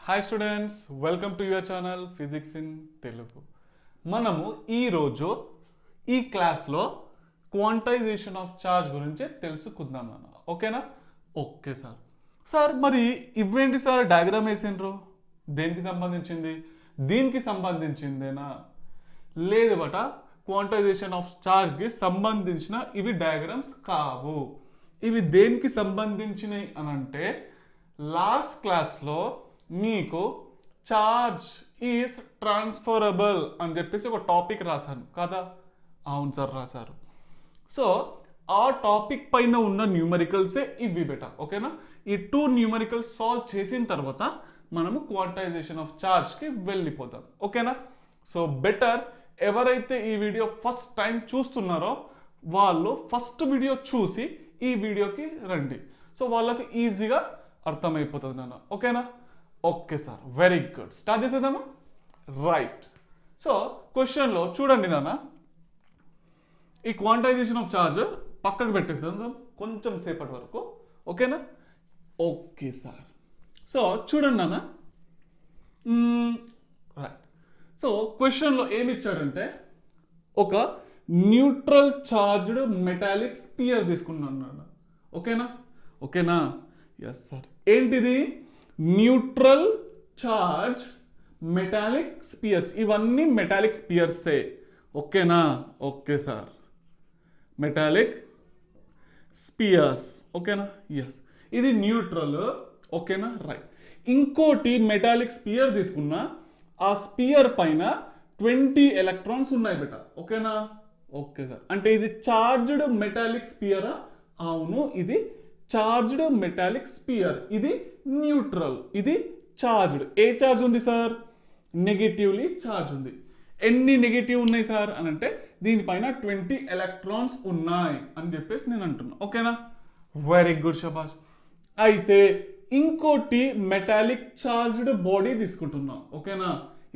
Hi students, welcome to your channel physics in Telugu. మనము ఈరోజు ఈ క్లాస్లో క్వాంటైజేషన్ ఆఫ్ ఛార్జ్ గురించి తెలుసుకుందాం అన్న. ఓకేనా? Okay sir. సార్ మరి ఇవేంటి సార్ డయాగ్రామ్ వేసిండ్రు? దేనికి సంబంధించింది? దీనికి సంబంధించిందేనా? లేదు బట, క్వాంటైజేషన్ ఆఫ్ ఛార్జ్కి సంబంధించిన ఇవి డయాగ్రామ్స్ కావు. ఇవి దేనికి సంబంధించినవి అని అంటే లాస్ట్ క్లాస్లో మీకు చార్జ్ ఈజ్ ట్రాన్స్ఫరబుల్ అని చెప్పేసి ఒక టాపిక్ రాశాను కదా? అవును సార్, రాశారు. సో ఆ టాపిక్ పైన ఉన్న న్యూమరికల్సే ఇవి బెటా. ఓకేనా? ఈ 2 న్యూమరికల్స్ సాల్వ్ చేసిన తర్వాత మనము క్వాంటైజేషన్ ఆఫ్ ఛార్జ్కి వెళ్ళిపోతాం. ఓకేనా? సో బెటర్ ఎవరైతే ఈ వీడియో ఫస్ట్ టైం చూస్తున్నారో వాళ్ళు ఫస్ట్ వీడియో చూసి ఈ వీడియోకి రండి. సో వాళ్ళకి ఈజీగా అర్థమైపోతుంది నాన్న. ఓకేనా? Okay sir, very good. Start చేసేద్దామా? రైట్. సో క్వశ్చన్లో చూడండి నాన్న, ఈ క్వాంటైజేషన్ ఆఫ్ ఛార్జ్ పక్కకు పెట్టేస్తాం కొంచెం సేపటి వరకు. ఓకేనా? Okay sir. సో చూడండి నాన్న, రైట్. సో క్వశ్చన్లో ఏమి ఇచ్చాడంటే ఒక న్యూట్రల్ చార్జ్డ్ మెటాలిక్ స్పియర్ తీసుకున్నాను నాన్న. ఓకేనా? ఓకేనా? Yes sir. ఏంటిది? Neutral charge metallic spheres. ఇవన్నీ మెటాలిక్ స్పియర్సే. ఓకేనా? Okay sir, metallic spheres. ఓకేనా? ఎస్, ఇది న్యూట్రల్. ఓకేనా? రైట్. ఇంకోటి మెటాలిక్ స్పియర్ తీసుకున్నా, ఆ స్పియర్ పైన 20 ఎలక్ట్రాన్స్ ఉన్నాయి బెట. ఓకేనా? Okay sir. అంటే ఇది చార్జ్డ్ మెటాలిక్ స్పియరా? అవును, ఇది చార్జ్డ్ మెటాలిక్ స్పియర్. ఇది న్యూట్రల్, ఇది చార్జ్డ్. ఏ చార్జ్ ఉంది సార్? నెగిటివ్లీ చార్జ్ ఉంది. ఎన్ని నెగిటివ్ ఉన్నాయి సార్ అని అంటే దీనిపైన 20 ఎలక్ట్రాన్స్ ఉన్నాయి అని చెప్పేసి నేను అంటున్నా. ఓకేనా? వెరీ గుడ్, శబాష్. అయితే ఇంకోటి మెటాలిక్ చార్జ్డ్ బాడీ తీసుకుంటున్నాం. ఓకేనా?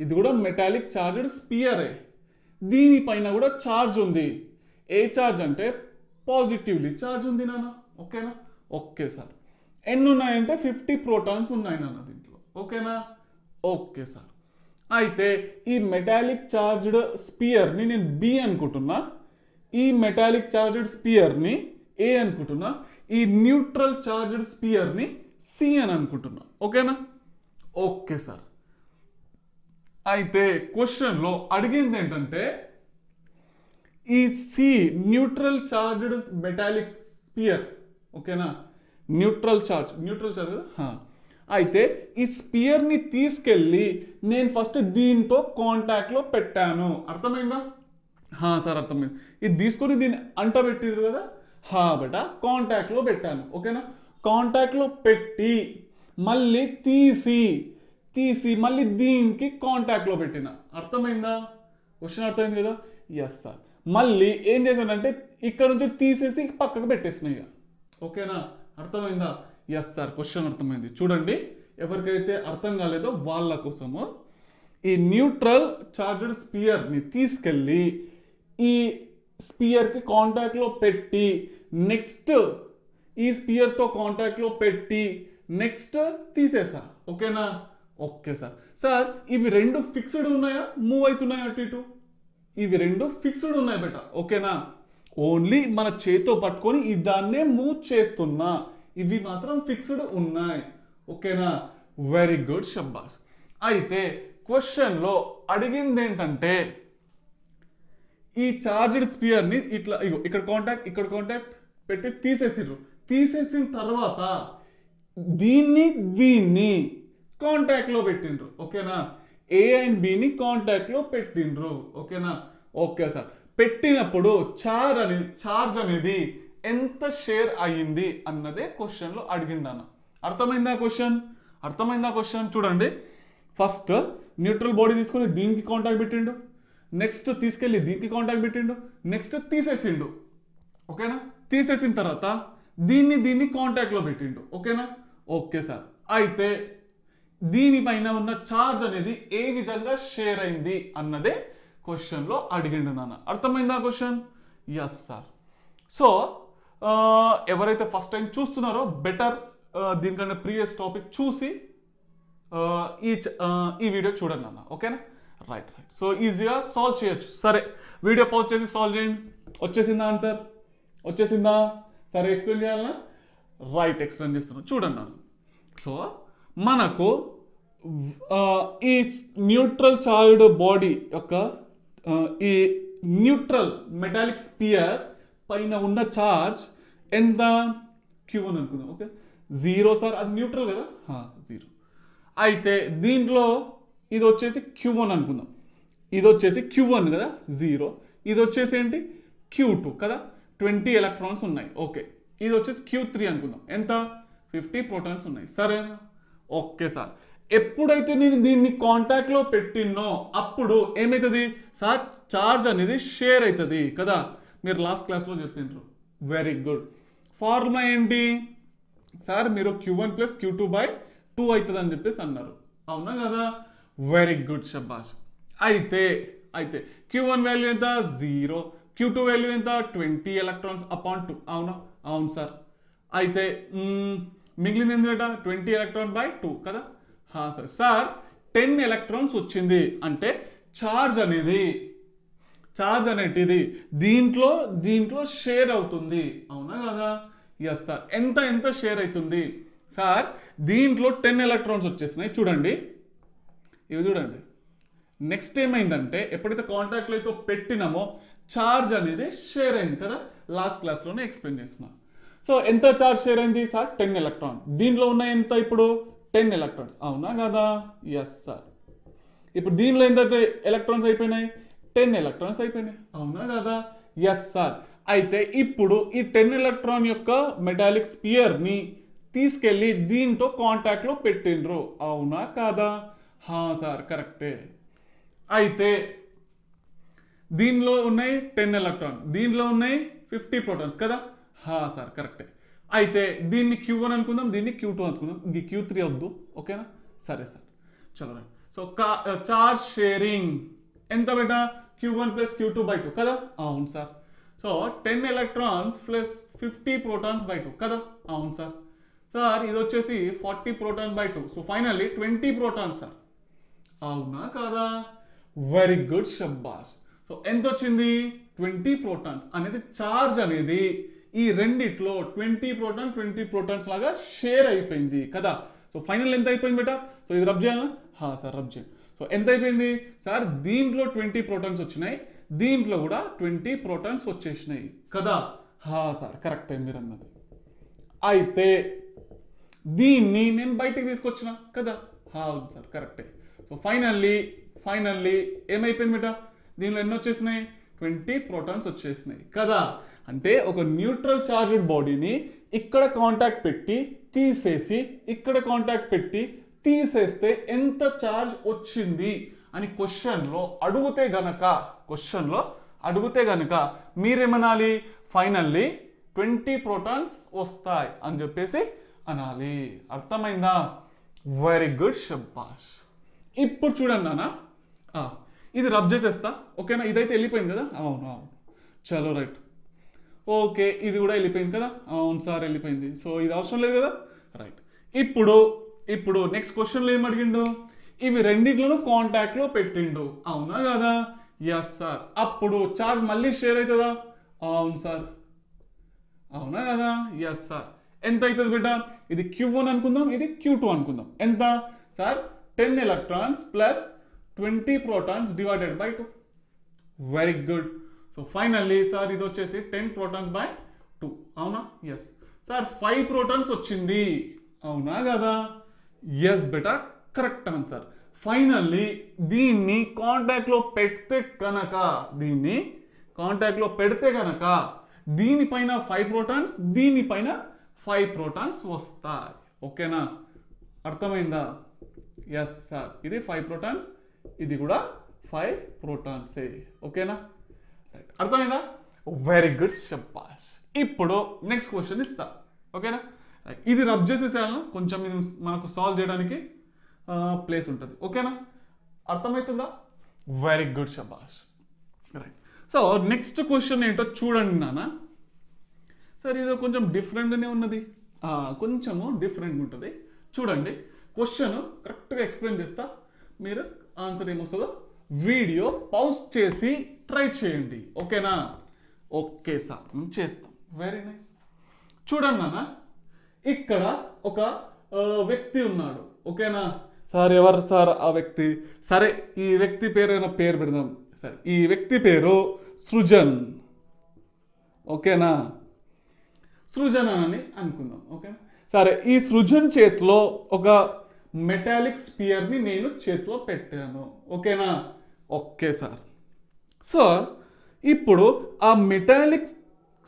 ఇది కూడా మెటాలిక్ చార్జ్డ్ స్పియరే. దీనిపైన కూడా చార్జ్ ఉంది. ఏ చార్జ్ అంటే పాజిటివ్లీ చార్జ్ ఉంది నాన్న. ఓకేనా? Okay sir. ఎన్ని ఉన్నాయంటే 50 ప్రోటాన్స్ ఉన్నాయి నాన్న దీంట్లో. ఓకేనా? Okay sir. అయితే ఈ మెటాలిక్ చార్జ్డ్ స్పియర్ని నేను బి అనుకుంటున్నా, ఈ మెటాలిక్ చార్జ్డ్ స్పియర్ని ఏ అనుకుంటున్నా, ఈ న్యూట్రల్ చార్జ్డ్ స్పియర్ని సి అని అనుకుంటున్నా. ఓకేనా? Okay sir. అయితే క్వశ్చన్లో అడిగింది ఏంటంటే ఈ C neutral charged metallic sphere. ఓకేనా? న్యూట్రల్ చార్జ్ అయితే ఈ స్పియర్ని తీసుకెళ్ళి నేను ఫస్ట్ దీంతో కాంటాక్ట్లో పెట్టాను. అర్థమైందా? సార్, అర్థమైంది. ఇది తీసుకొని దీన్ని అంటబెట్టిరు కదా? బేటా, కాంటాక్ట్లో పెట్టాను. ఓకేనా? కాంటాక్ట్లో పెట్టి మళ్ళీ తీసి మళ్ళీ దీనికి కాంటాక్ట్లో పెట్టిన. అర్థమైందా? క్వశ్చన్ అర్థమైంది కదా? Yes sir. మళ్ళీ ఏం చేశానంటే ఇక్కడ నుంచి తీసేసి పక్కకు పెట్టేసినాయి. ఓకేనా? అర్థమైందా? ఎస్ సార్, క్వశ్చన్ అర్థమైంది. చూడండి, ఎవరికైతే అర్థం కాలేదో వాళ్ళ కోసము ఈ న్యూట్రల్ చార్జ్డ్ స్పియర్ని తీసుకెళ్ళి ఈ స్పియర్కి కాంటాక్ట్లో పెట్టి నెక్స్ట్ ఈ స్పియర్తో కాంటాక్ట్లో పెట్టి నెక్స్ట్ తీసేసా. ఓకేనా? Okay sir. సార్, ఇవి రెండు ఫిక్స్డ్ ఉన్నాయా, మూవ్ అవుతున్నాయా అటు ఇటు? ఇవి రెండు ఫిక్స్డ్ ఉన్నాయి బేట. ఓకేనా? ఓన్లీ మన చేతితో పట్టుకొని దాన్నే మూవ్ చేస్తున్నా, ఇవి మాత్రం ఫిక్స్డ్ ఉన్నాయి. ఓకేనా? వెరీ గుడ్, షబ్బాష్. అయితే క్వశ్చన్లో అడిగింది ఏంటంటే ఈ చార్జ్డ్ స్పియర్ని ఇట్లా ఇక్కడ కాంటాక్ట్ పెట్టి తీసేసిన తర్వాత దీన్ని కాంటాక్ట్లో పెట్టిండ్రు. ఓకేనా? ఏ అండ్ బిని కాంటాక్ట్లో పెట్టిండ్రు. ఓకేనా? Okay sir. పెట్టినప్పుడు చార్జ్ అనేది ఎంత షేర్ అయ్యింది అన్నదే క్వశ్చన్లో అడిగిందన్న. అర్థమైందా క్వశ్చన్? చూడండి, ఫస్ట్ న్యూట్రల్ బాడీ తీసుకొని దీనికి కాంటాక్ట్ పెట్టిండు, నెక్స్ట్ తీసుకెళ్ళి దీనికి కాంటాక్ట్ పెట్టిండు, నెక్స్ట్ తీసేసిండు. ఓకేనా? తీసేసిన తర్వాత దీన్ని కాంటాక్ట్లో పెట్టిండు. ఓకేనా? Okay sir. అయితే దీనిపైన ఉన్న ఛార్జ్ అనేది ఏ విధంగా షేర్ అయింది అన్నదే క్వశ్చన్లో అడిగిండు నాన్న. అర్థమైందా క్వశ్చన్? Yes sir. సో ఎవరైతే ఫస్ట్ టైం చూస్తున్నారో బెటర్ దీనికన్నా ప్రీవియస్ టాపిక్ చూసి ఈ వీడియో చూడండి అన్న, ఓకేనా? రైట్. సో ఈజీగా సాల్వ్ చేయొచ్చు. సరే, వీడియో పాజ్ చేసి సాల్వ్ చేయండి. వచ్చేసిందా ఆన్సర్? వచ్చేసిందా? సరే, ఎక్స్ప్లెయిన్ చేయాలన్నా? రైట్, ఎక్స్ప్లెయిన్ చేస్తున్నాను చూడండి అన్న. సో మనకు ఈ న్యూట్రల్ చార్జ్డ్ బాడీ యొక్క ఈ న్యూట్రల్ మెటాలిక్ స్పియర్ పైన ఉన్న చార్జ్ ఎంత? Q1 అనుకుందాం. ఓకే, 0 సార్, అది న్యూట్రల్ కదా, 0. అయితే దీంట్లో ఇది వచ్చేసి Q1 అనుకుందాం. ఇది వచ్చేసి Q1 కదా, 0. ఇది వచ్చేసి ఏంటి? Q2 కదా, 20 ఎలక్ట్రాన్స్ ఉన్నాయి. ఓకే, ఇది వచ్చేసి Q3 అనుకుందాం. ఎంత? 50 ప్రోటాన్స్ ఉన్నాయి. సరేనా? ఓకే సార్, ఎప్పుడైతే నేను దీన్ని కాంటాక్ట్లో పెట్టినో అప్పుడు ఏమవుతుంది సార్? చార్జ్ అనేది షేర్ అవుతుంది కదా, మీరు లాస్ట్ క్లాస్లో చెప్పిండ్రు. Very good. ఫార్ములా ఏంటి సార్? మీరు Q1 + Q2/2 అవుతుంది అని చెప్పేసి అన్నారు, అవునా కదా? వెరీ గుడ్, షబాష్. అయితే Q1 వాల్యూ ఎంత? 0. Q2 వాల్యూ ఎంత? 20 ఎలక్ట్రాన్స్ అపాన్ 2. అవునా? అవును సార్. అయితే మిగిలింది ఏంటంట? 20 electron/2 కదా. సార్ సార్ 10 ఎలక్ట్రాన్స్ వచ్చింది అంటే చార్జ్ అనేటిది దీంట్లో షేర్ అవుతుంది, అవునా కదా? Yes sir. ఎంత షేర్ అవుతుంది సార్? దీంట్లో 10 ఎలక్ట్రాన్స్ వచ్చేసినాయి చూడండి, ఇవి చూడండి. నెక్స్ట్ ఏమైందంటే ఎప్పుడైతే కాంటాక్ట్లో అయితే పెట్టినామో చార్జ్ అనేది షేర్ అయింది కదా, లాస్ట్ క్లాస్లోనే ఎక్స్ప్లెయిన్ చేస్తున్నా. సో ఎంత చార్జ్ షేర్ అయింది సార్? 10 ఎలక్ట్రాన్. దీంట్లో ఉన్న ఎంత ఇప్పుడు? 10 ఎలక్ట్రాన్స్, అవునా కదా? Yes sir. ఇప్పుడు దీనిలో ఎంత ఎలక్ట్రాన్స్ అయిపోయినాయి? 10 ఎలక్ట్రాన్స్ అయిపోయినాయి, అవునా కదా? Yes sir. అయితే ఇప్పుడు ఈ 10 ఎలక్ట్రాన్ యొక్క మెటాలిక్ స్పియర్ని తీసుకెళ్ళి దీంతో కాంటాక్ట్లో పెట్టిండ్రు, అవునా కాదా? సార్, కరెక్టే. అయితే దీనిలో ఉన్నాయి 10 ఎలక్ట్రాన్, దీనిలో ఉన్నాయి 50 ప్రోటాన్స్ కదా. సార్, కరెక్టే. అయితే దీన్ని Q1 అనుకుందాం, దీన్ని Q2 అనుకుందాం, ఇంక Q3 వద్దు, ఓకేనా? సరే సార్, చలో. సో చార్జ్ షేరింగ్ ఎంత బేటా? Q1 + Q2/2 కదా, అవును సార్. సో 10 ఎలక్ట్రాన్స్ ప్లస్ 50 ప్రోటాన్స్/2 కదా, అవును సార్. సార్ ఇది వచ్చేసి 40 ప్రోటాన్/2. సో ఫైనల్లీ 20 ప్రోటాన్స్ సార్, అవునా కాదా? Very good, షబ్బాష్. సో ఎంత వచ్చింది? 20 ప్రోటాన్స్ అనేది చార్జ్ అనేది ఈ రెండిట్లో 20 ప్రోటాన్స్ లాగా షేర్ అయిపోయింది కదా. సో ఫైనల్ ఎంత అయిపోయింది బేటా? సో ఇది రబ్ చేయాలా? సార్, రబ్ చేయండి. సో ఎంత అయిపోయింది సార్? దీంట్లో 20 ప్రోటాన్స్ వచ్చినాయి, దీంట్లో కూడా 20 ప్రోటాన్స్ వచ్చేసినాయి కదా. సార్, కరెక్ట్ అయింది మీరు అన్నది. అయితే దీన్ని నేను బయటికి తీసుకొచ్చిన కదా, అవును సార్, కరెక్టే. సో ఫైనల్లీ ఏమైపోయింది బేటా? దీనిలో ఎన్ని వచ్చేసినాయి? 20 ప్రోటాన్స్ వచ్చేసినాయి కదా. అంటే ఒక న్యూట్రల్ చార్జ్డ్ బాడీని ఇక్కడ కాంటాక్ట్ పెట్టి తీసేసి ఇక్కడ కాంటాక్ట్ పెట్టి తీసేస్తే ఎంత చార్జ్ వచ్చింది అని క్వశ్చన్లో అడిగితే గనక మీరేమనాలి? ఫైనల్లీ 20 ప్రోటాన్స్ వస్తాయి అని చెప్పేసి అనాలి. అర్థమైందా? వెరీ గుడ్, షబ్బాష్. ఇప్పుడు చూడండి నాన్న, ఇది రబ్ చేసేస్తా, ఓకేనా? ఇదైతే వెళ్ళిపోయింది కదా, అవును. చలో, రైట్. ఓకే, ఇది కూడా వెళ్ళిపోయింది కదా, అవును సార్, వెళ్ళిపోయింది. సో ఇది అవసరం లేదు కదా, రైట్. ఇప్పుడు నెక్స్ట్ క్వశ్చన్లో ఏం అడిగిండు? ఇవి రెండింటిలోనూ కాంటాక్ట్లో పెట్టిండు, అవునా కదా? Yes sir. అప్పుడు చార్జ్ మళ్ళీ షేర్ అవుతుందా? అవును సార్, అవునా కదా? Yes sir. ఎంత అవుతుంది బిడ్డ? ఇది Q1 అనుకుందాం, ఇది Q2 అనుకుందాం. ఎంత sir? 10 electrons plus 20 protons /2. Very good. So finally sir ఇది వచ్చేసి 10 ప్రోటాన్స్/2, అవునా? Yes sir. 5 ప్రోటాన్స్ వచ్చింది, అవునా కదా? ఎస్ బేటా, కరెక్ట్ ఆన్సర్. ఫైనల్లీ దీన్ని కాంటాక్ట్లో పెడితే కనుక దీనిపైన 5 ప్రోటాన్స్, దీనిపైన 5 ప్రోటాన్స్ వస్తాయి, ఓకేనా? అర్థమైందా? Yes sir. ఇది 5 ప్రోటాన్స్, ఇది కూడా 5 ప్రోటాన్సే, ఓకేనా? రైట్, అర్థమైందా? వెరీ గుడ్, షబ్బాష్. ఇప్పుడు నెక్స్ట్ క్వశ్చన్ ఇస్తా, ఓకేనా? ఇది రబ్ చేసేసాను, కొంచెం ఇది మనకు సాల్వ్ చేయడానికి ప్లేస్ ఉంటుంది, ఓకేనా? అర్థమవుతుందా? వెరీ గుడ్, షబాష్. రైట్. సో నెక్స్ట్ క్వశ్చన్ ఏంటో చూడండి నాన్న. సార్ ఇది కొంచెం డిఫరెంట్గానే ఉన్నది, కొంచెము డిఫరెంట్గా ఉంటుంది. చూడండి, క్వశ్చన్ కరెక్ట్గా ఎక్స్ప్లెయిన్ చేస్తా, మీరు ఆన్సర్ ఏమొస్తుందో వీడియో పాజ్ చేసి ట్రై చేయండి, ఓకేనా? ఓకే సార్, మేము చేస్తాం. Very nice. చూడండి నాన్న, ఇక్కడ ఒక వ్యక్తి ఉన్నాడు, ఓకేనా? సార్ ఎవరు సార్ ఆ వ్యక్తి? సరే, ఈ వ్యక్తి పేరు పేరు పెడదాం. సరే, ఈ వ్యక్తి పేరు సృజన్, ఓకేనా? సృజన్ అని అనుకుందాం, ఓకేనా? సరే, ఈ సృజన్ చేతిలో ఒక మెటాలిక్ స్పియర్ని నేను చేతిలో పెట్టాను, ఓకేనా? Okay sir. సో ఇప్పుడు ఆ మెటాలిక్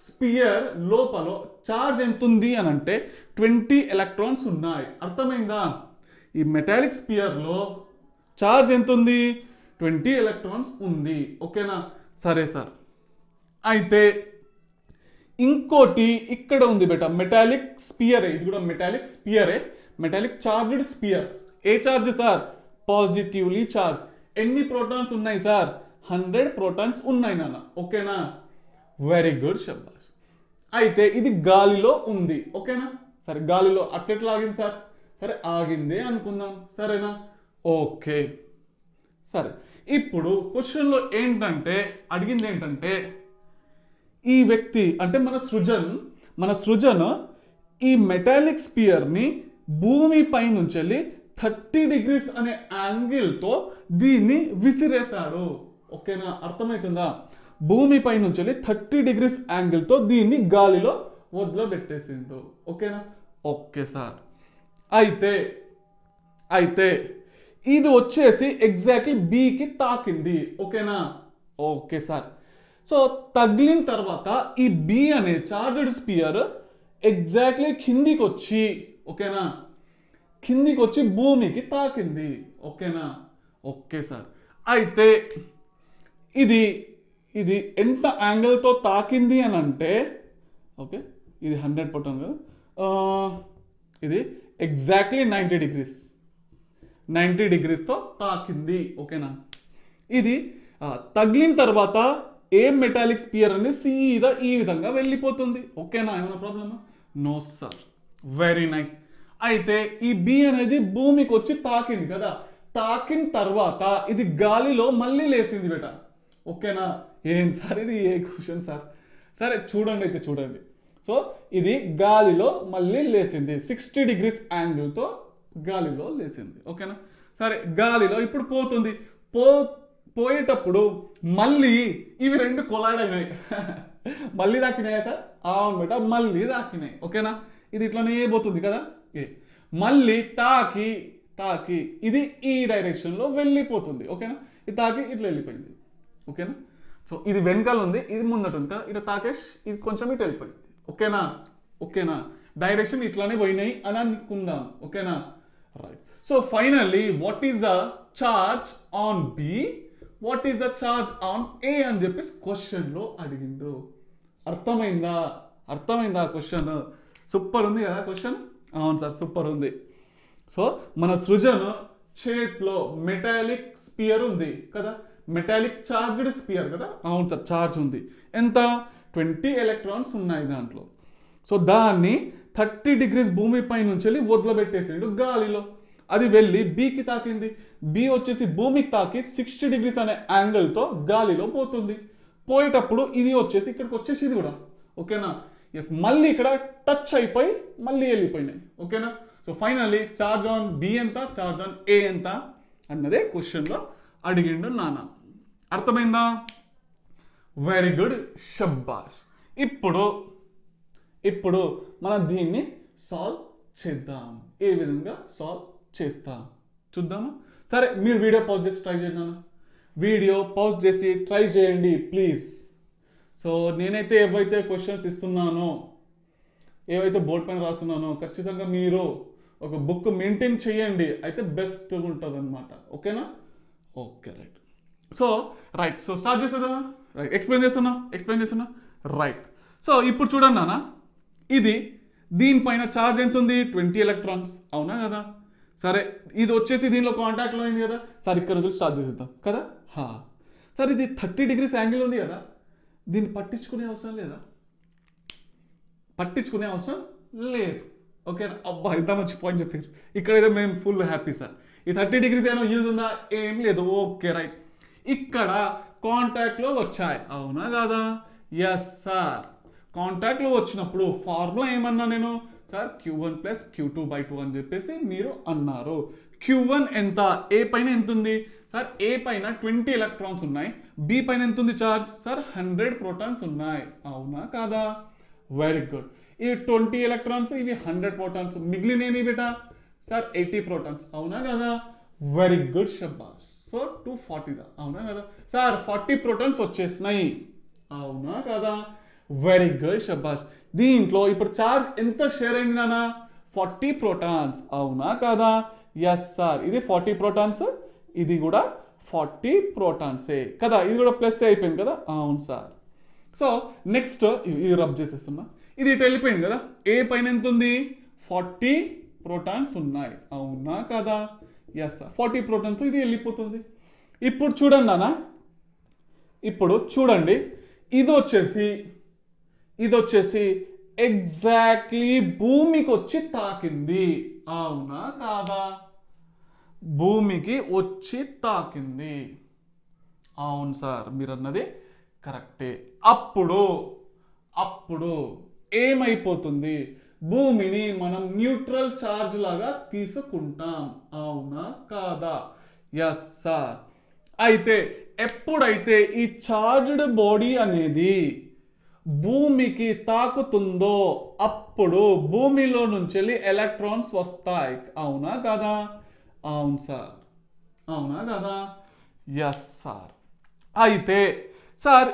స్పియర్ లోపల ఛార్జ్ ఎంత ఉంది అని అంటే 20 ఎలక్ట్రాన్స్ ఉన్నాయి. అర్థమైందా? ఈ మెటాలిక్ స్పియర్లో ఛార్జ్ ఎంత ఉంది? 20 ఎలక్ట్రాన్స్ ఉంది, ఓకేనా? సరే సార్. అయితే ఇంకోటి ఇక్కడ ఉంది బేట, మెటాలిక్ స్పియరే, ఇది కూడా మెటాలిక్ స్పియరే, మెటాలిక్ చార్జ్డ్ స్పియర్. ఏ చార్జ్ సార్? Positively charge. ఎన్ని ప్రోటాన్స్ ఉన్నాయి సార్? 100 ప్రోటాన్స్ ఉన్నాయి నాన్న, ఓకేనా? వెరీ గుడ్, శబాష్. అయితే ఇది గాలిలో ఉంది, ఓకేనా? సరే, గాలిలో అట్టెట్లా ఆగింది సార్? సరే, ఆగిందే అనుకుందాం, సరేనా? ఓకే. సరే, ఇప్పుడు క్వశ్చన్లో ఏంటంటే అడిగింది ఏంటంటే, ఈ వ్యక్తి అంటే మన సృజన్ ఈ మెటాలిక్ స్పియర్ని భూమిపై నుంచి వెళ్ళి 30 డిగ్రీస్ అనే యాంగిల్తో దీన్ని విసిరేశాడు, ఓకేనా? అర్థమవుతుందా? భూమిపై నుంచి వెళ్ళి 30 డిగ్రీస్ యాంగిల్తో దీన్ని గాలిలో వదిలిపెట్టేసిండు, ఓకేనా? Okay sir. అయితే ఇది వచ్చేసి ఎగ్జాక్ట్లీ బికి తాకింది, ఓకేనా? Okay sir. సో తగిలిన తర్వాత ఈ బి అనే చార్జ్డ్ స్పియర్ ఎగ్జాక్ట్లీ కిందికి వచ్చి, ఓకేనా, కిందికి వచ్చి భూమికి తాకింది, ఓకేనా? Okay sir. అయితే ఇది ఇది ఎంత యాంగిల్తో తాకింది అని అంటే, ఓకే, ఇది 100 ప్రోటాన్ కదా, ఇది ఎగ్జాక్ట్లీ 90 డిగ్రీస్తో తాకింది, ఓకేనా? ఇది తగిలిన తర్వాత ఏ మెటాలిక్ స్పియర్ అనేది సీదా ఈ విధంగా వెళ్ళిపోతుంది, ఓకేనా? ఏమైనా ప్రాబ్లమా? No sir. Very nice. అయితే ఈ బి అనేది భూమికి వచ్చి తాకింది కదా, తాకిన తర్వాత ఇది గాలిలో మళ్ళీ లేచింది బేట, ఓకేనా? ఏం సార్ ఇది, ఏ క్వశ్చన్ సార్? సరే చూడండి, అయితే చూడండి. సో ఇది గాలిలో మళ్ళీ లేచింది, 60 డిగ్రీస్ యాంగిల్తో గాలిలో లేచింది, ఓకేనా? సరే, గాలిలో ఇప్పుడు పోతుంది. పోయేటప్పుడు మళ్ళీ ఇవి రెండు కొలైడ్ అయినాయి. మళ్ళీ దాకినాయా సార్? అవును బేట, మళ్ళీ దాకినాయి, ఓకేనా? ఇది ఇట్లానే పోతుంది కదా, మళ్ళీ తాకి ఇది ఈ డైరెక్షన్లో వెళ్ళిపోతుంది, ఓకేనా? ఇది తాకి ఇట్లా వెళ్ళిపోయింది, ఓకేనా? సో ఇది వెనకాల ఉంది, ఇది ముందట ఉంది కదా, ఇట్లా తాకేష్ ఇది కొంచెం ఇటు వెళ్ళిపోయింది, ఓకేనా? డైరెక్షన్ ఇట్లానే పోయినాయి అని అనుకుందాం, ఓకేనా? Right. So finally what is the charge on B, what is the charge on A అని చెప్పేసి క్వశ్చన్లో అడిగిండు. అర్థమైందా క్వశ్చన్? సూపర్ ఉంది కదా క్వశ్చన్? అవును సార్, సూపర్ ఉంది. సో మన సృజన్ చేతిలో మెటాలిక్ స్పియర్ ఉంది కదా, మెటాలిక్ చార్జ్డ్ స్పియర్ కదా, అవును సార్, చార్జ్ ఉంది. ఎంత? 20 ఎలక్ట్రాన్స్ ఉన్నాయి దాంట్లో. సో దాన్ని 30 డిగ్రీస్ భూమిపై నుంచి వెళ్ళి వదిలిపెట్టేసిండు గాలిలో. అది వెళ్ళి బికి తాకింది, బి వచ్చేసి భూమికి తాకి 60 డిగ్రీస్ అనే యాంగిల్తో గాలిలో పోతుంది. పోయేటప్పుడు ఇది వచ్చేసి ఇక్కడికి వచ్చేసి ఇది కూడా, ఓకేనా? ఎస్, మళ్ళీ ఇక్కడ టచ్ అయిపోయి మళ్ళీ వెళ్ళిపోయినాయి, ఓకేనా? So finally charge on B ఎంత, చార్జ్ ఆన్ ఏ ఎంత అన్నదే క్వశ్చన్లో అడిగిండు నాన్న. అర్థమైందా? వెరీ గుడ్, షబ్బాష్. ఇప్పుడు మనం దీన్ని సాల్వ్ చేద్దాం. ఏ విధంగా సాల్వ్ చేస్తాం చూద్దామా? సరే, మీరు వీడియో పాజ్ చేసి ట్రై చేయండి నాన్న, వీడియో పాజ్ చేసి ట్రై చేయండి ప్లీజ్. సో నేనైతే ఏవైతే క్వశ్చన్స్ ఇస్తున్నానో, ఏవైతే బోర్డ్ పైన రాస్తున్నానో, ఖచ్చితంగా మీరు ఒక బుక్ మెయింటైన్ చేయండి, అయితే బెస్ట్ ఉంటుంది అనమాట, ఓకేనా? Okay, right. సో స్టార్ట్ చేస్తుందా? రైట్, ఎక్స్ప్లెయిన్ చేస్తున్నా. రైట్. సో ఇప్పుడు చూడండి నాన్న, ఇది దీనిపైన ఛార్జ్ ఎంత ఉంది? 20 ఎలక్ట్రాన్స్, అవునా కదా? సరే, ఇది వచ్చేసి దీనిలో కాంటాక్ట్లో అయింది కదా, సరే ఇక్కడ నుంచి స్టార్ట్ చేసేద్దాం కదా. సరే, ఇది 30 డిగ్రీస్ యాంగిల్ ఉంది కదా, దీన్ని పట్టించుకునే అవసరం లేదు, ఓకే, అబ్బా ఇంత మంచి పాయింట్ చెప్పారు. ఇక్కడైతే మేము ఫుల్ హ్యాపీ సార్. ఈ 30 డిగ్రీస్ ఏమైనా యూజ్ ఉందా? ఏం లేదు. Okay right. ఇక్కడ కాంటాక్ట్లో వచ్చాయి, అవునా కాదా? Yes sir. కాంటాక్ట్లో వచ్చినప్పుడు ఫార్ములా ఏమన్నా నేను సార్ Q1 ప్లస్ Q2/2 అని చెప్పేసి మీరు అన్నారు. Q1 ఎంత? ఏ పైన ఎంత ఉంది సార్? ఏ పైన 20 ఎలక్ట్రాన్స్ ఉన్నాయి. బి పైన ఎంత ఉంది చార్జ్ సార్? 100 ప్రోటాన్స్ ఉన్నాయి, అవునా కాదా? Very good. ఇవి 20 ఎలక్ట్రాన్స్, ఇవి 100 ప్రోటాన్స్, మిగిలినవి బేటా సార్ 80 ప్రోటాన్స్, అవునా కదా? Very good షబాష్. సో 240, అవునా కదా సార్? 40 ప్రోటాన్స్ వచ్చేసినాయి, అవునా కదా? వెరీ గుడ్ షబాష్. దీంట్లో ఇప్పుడు చార్జ్ ఎంత షేర్ అయింది నానా? 40 ప్రోటాన్స్, అవునా కదా? Yes sir. ఇది 40 ప్రోటాన్స్, ఇది కూడా 40 ప్రోటాన్సే కదా? ఇది కూడా ప్లస్ అయిపోయింది కదా? అవును సార్. సో నెక్స్ట్ ఇది రబ్ చేసేస్తున్నా. ఇది ఇటు వెళ్ళిపోయింది కదా? ఏ పైన ఎంత ఉంది? 40 ప్రోటాన్స్ ఉన్నాయి, అవునా కదా? Yes sir. 40 ప్రోటాన్స్ ఇది వెళ్ళిపోతుంది. ఇప్పుడు చూడండి నాన్న, ఇప్పుడు చూడండి, ఇది వచ్చేసి ఎగ్జాక్ట్లీ భూమికి వచ్చి తాకింది, అవునా కాదా? భూమికి వచ్చి తాకింది, అవును సార్, మీరు అన్నది కరెక్టే. అప్పుడు ఏమైపోతుంది? భూమిని మనం న్యూట్రల్ చార్జ్ లాగా తీసుకుంటాం, అవునా కాదా? Yes sir. అయితే ఎప్పుడైతే ఈ చార్జ్డ్ బాడీ అనేది భూమికి తాకుతుందో అప్పుడు భూమిలో నుంచి ఎలక్ట్రాన్స్ వస్తాయి, అవునా కదా? అవును సార్, అవునా కదా? Yes sir. అయితే సార్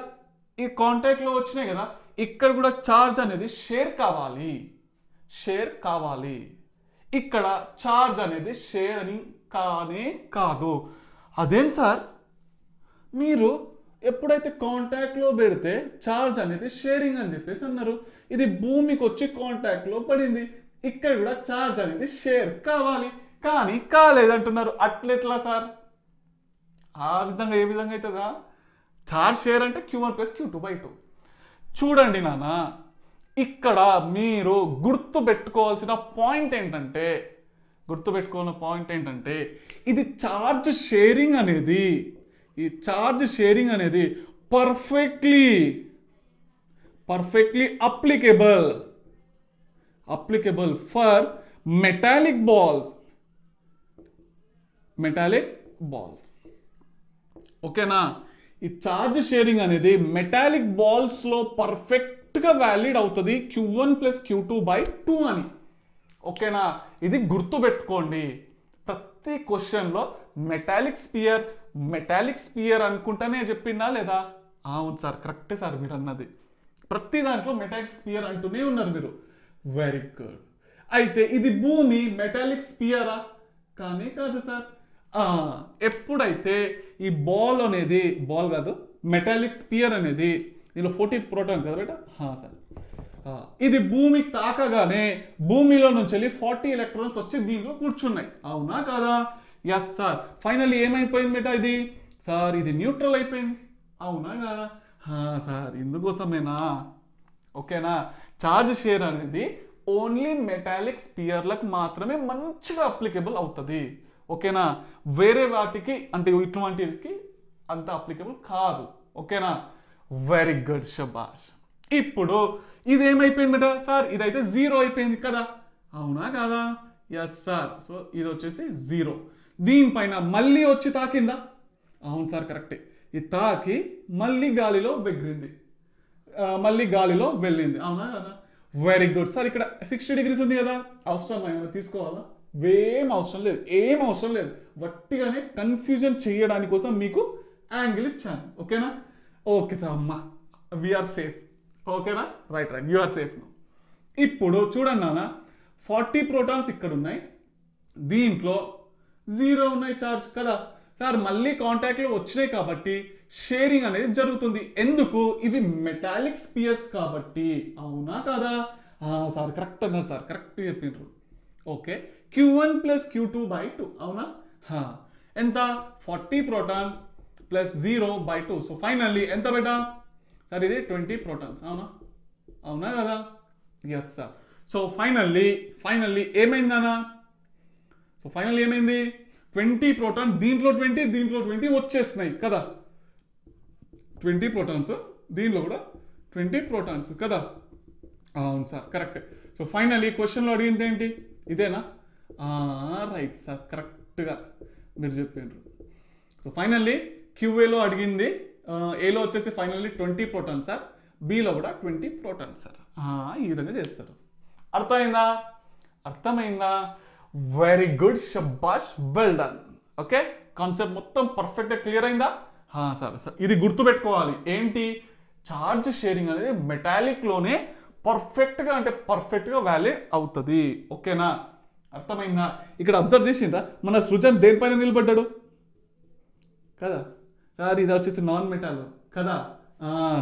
ఈ కాంటాక్ట్లో వచ్చినాయి కదా, ఇక్కడ కూడా చార్జ్ అనేది షేర్ కావాలి. ఇక్కడ చార్జ్ అనేది షేర్ అని కానే కాదు. అదేం సార్, మీరు ఎప్పుడైతే కాంటాక్ట్లో పెడితే చార్జ్ అనేది షేరింగ్ అని చెప్పేసి అన్నారు. ఇది భూమికి వచ్చి కాంటాక్ట్లో పడింది, ఇక్కడ కూడా చార్జ్ అనేది షేర్ కావాలి, కానీ కాలేదంటున్నారు. అట్లెట్లా సార్? ఆ విధంగా ఏ విధంగా అవుతుందా? చార్జ్ షేర్ అంటే Q1 ప్లస్ Q2/2. చూడండి నాన్న, ఇక్కడ మీరు గుర్తుపెట్టుకోవాల్సిన పాయింట్ ఏంటంటే ఇది చార్జ్ షేరింగ్ అనేది, ఈ చార్జ్ షేరింగ్ అనేది perfectly applicable for metallic balls. ఓకేనా? ఈ చార్జ్ షేరింగ్ అనేది మెటాలిక్ బాల్స్ లో పర్ఫెక్ట్ గా వ్యాలిడ్ అవుతుంది Q1 ప్లస్ Q2/2 అని. ఓకేనా? ఇది గుర్తుపెట్టుకోండి. ప్రతి క్వశ్చన్లో మెటాలిక్ స్పియర్ అనుకుంటానే చెప్పినా లేదా? అవును సార్, కరెక్టే సార్ మీరు అన్నది. ప్రతి దాంట్లో మెటాలిక్ స్పియర్ అంటూనే ఉన్నారు మీరు. Very good. అయితే ఇది భూమి మెటాలిక్ స్పియరా? కానీ కాదు సార్. ఎప్పుడైతే ఈ బాల్ కాదు, మెటాలిక్ స్పియర్ అనేది, దీనిలో 40 ప్రోటాన్ కదా బేట? సార్, ఇది భూమికి తాకగానే భూమిలో నుంచి 40 ఎలక్ట్రాన్స్ వచ్చి దీంట్లో కూర్చున్నాయి, అవునా కదా? Yes sir. ఫైనల్లీ ఏమైపోయింది బేట ఇది? సార్ ఇది న్యూట్రల్ అయిపోయింది, అవునా కదా? సార్ ఇందుకోసమేనా? ఓకేనా? చార్జ్ షేర్ అనేది ఓన్లీ మెటాలిక్ స్పియర్లకు మాత్రమే మంచిగా అప్లికేబుల్ అవుతుంది, ఓకేనా? వేరే వాటికి అంటే ఇటువంటికి అంత అప్లికేబుల్ కాదు, ఓకేనా? వెరీ గుడ్ షబాష్. ఇప్పుడు ఇది ఏమైపోయింది బేట? సార్ ఇదైతే 0 అయిపోయింది కదా, అవునా కదా? Yes sir. సో ఇది వచ్చేసి 0. దీనిపైన మళ్ళీ వచ్చి తాకిందా? అవును సార్, కరెక్టే. ఇది తాకి మళ్ళీ గాలిలో వెళ్ళింది, అవునా కదా? Very good sir. ఇక్కడ 60 డిగ్రీస్ ఉంది కదా, అవసరం ఏమైనా తీసుకోవాలా? ఏం అవసరం లేదు. వట్టిగానే కన్ఫ్యూజన్ చేయడానికి కోసం మీకు యాంగిల్ ఇచ్చాను, ఓకేనా? ఓకే సార్, అమ్మా వీఆర్ సేఫ్, ఓకేనా? Right, you are safe. ఇప్పుడు చూడండి నాన్న, 40 ప్రోటాన్స్ ఇక్కడ ఉన్నాయి, దీంట్లో 0 ఉన్నాయి చార్జ్ కదా సార్. మళ్ళీ కాంటాక్ట్లో వచ్చినాయి కాబట్టి షేరింగ్ అనేది జరుగుతుంది. ఎందుకు? ఇవి మెటాలిక్ స్పియర్స్ కాబట్టి, అవునా కదా? సార్ కరెక్ట్ అన్నారు సార్, కరెక్ట్ చెప్పిండ్రు. ఓకే, Q1 ప్లస్ Q2/2, అవునా? ఎంత? 40 ప్రోటాన్స్ ప్లస్ 0/2. సో ఫైనల్లీ ఎంత బేటా? సార్ ఇది 20 ప్రోటాన్స్, అవునా కదా? Yes sir. సో ఫైనల్లీ ఏమైందనా? సో ఫైనల్ ఏమైంది? 20 ప్రోటాన్, దీంట్లో 20 వచ్చేసినాయి కదా, 20 ప్రోటాన్స్, దీంట్లో కూడా 20 ప్రోటాన్స్ కదా. అవును సార్, కరెక్ట్. సో ఫైనల్లీ క్వశ్చన్లో అడిగింది ఏంటి? ఇదేనా? రైట్ సార్, కరెక్ట్గా మీరు చెప్పారు. సో ఫైనల్లీ క్యూఏలో అడిగింది, ఏలో వచ్చేసి ఫైనల్లీ 20 ప్రోటాన్స్ సార్, బిలో కూడా 20 ప్రోటాన్స్ సార్. ఈ విధంగా చేస్తారు. అర్థమైందా? వెరీ గుడ్, షబాష్, వెల్ డన్. ఓకే, కాన్సెప్ట్ మొత్తం పర్ఫెక్ట్గా క్లియర్ అయిందా? సార్ ఇది గుర్తుపెట్టుకోవాలి, ఏంటి? చార్జ్ షేరింగ్ అనేది మెటాలిక్లోనే పర్ఫెక్ట్గా వ్యాలిడ్ అవుతుంది. ఓకేనా? అర్థమైందా? ఇక్కడ అబ్జర్వ్ చేసిండ్రా, మన సృజన్ దేనిపైన నిలబడ్డాడు కదా సార్, ఇది వచ్చేసి నాన్ మెటల్ కదా,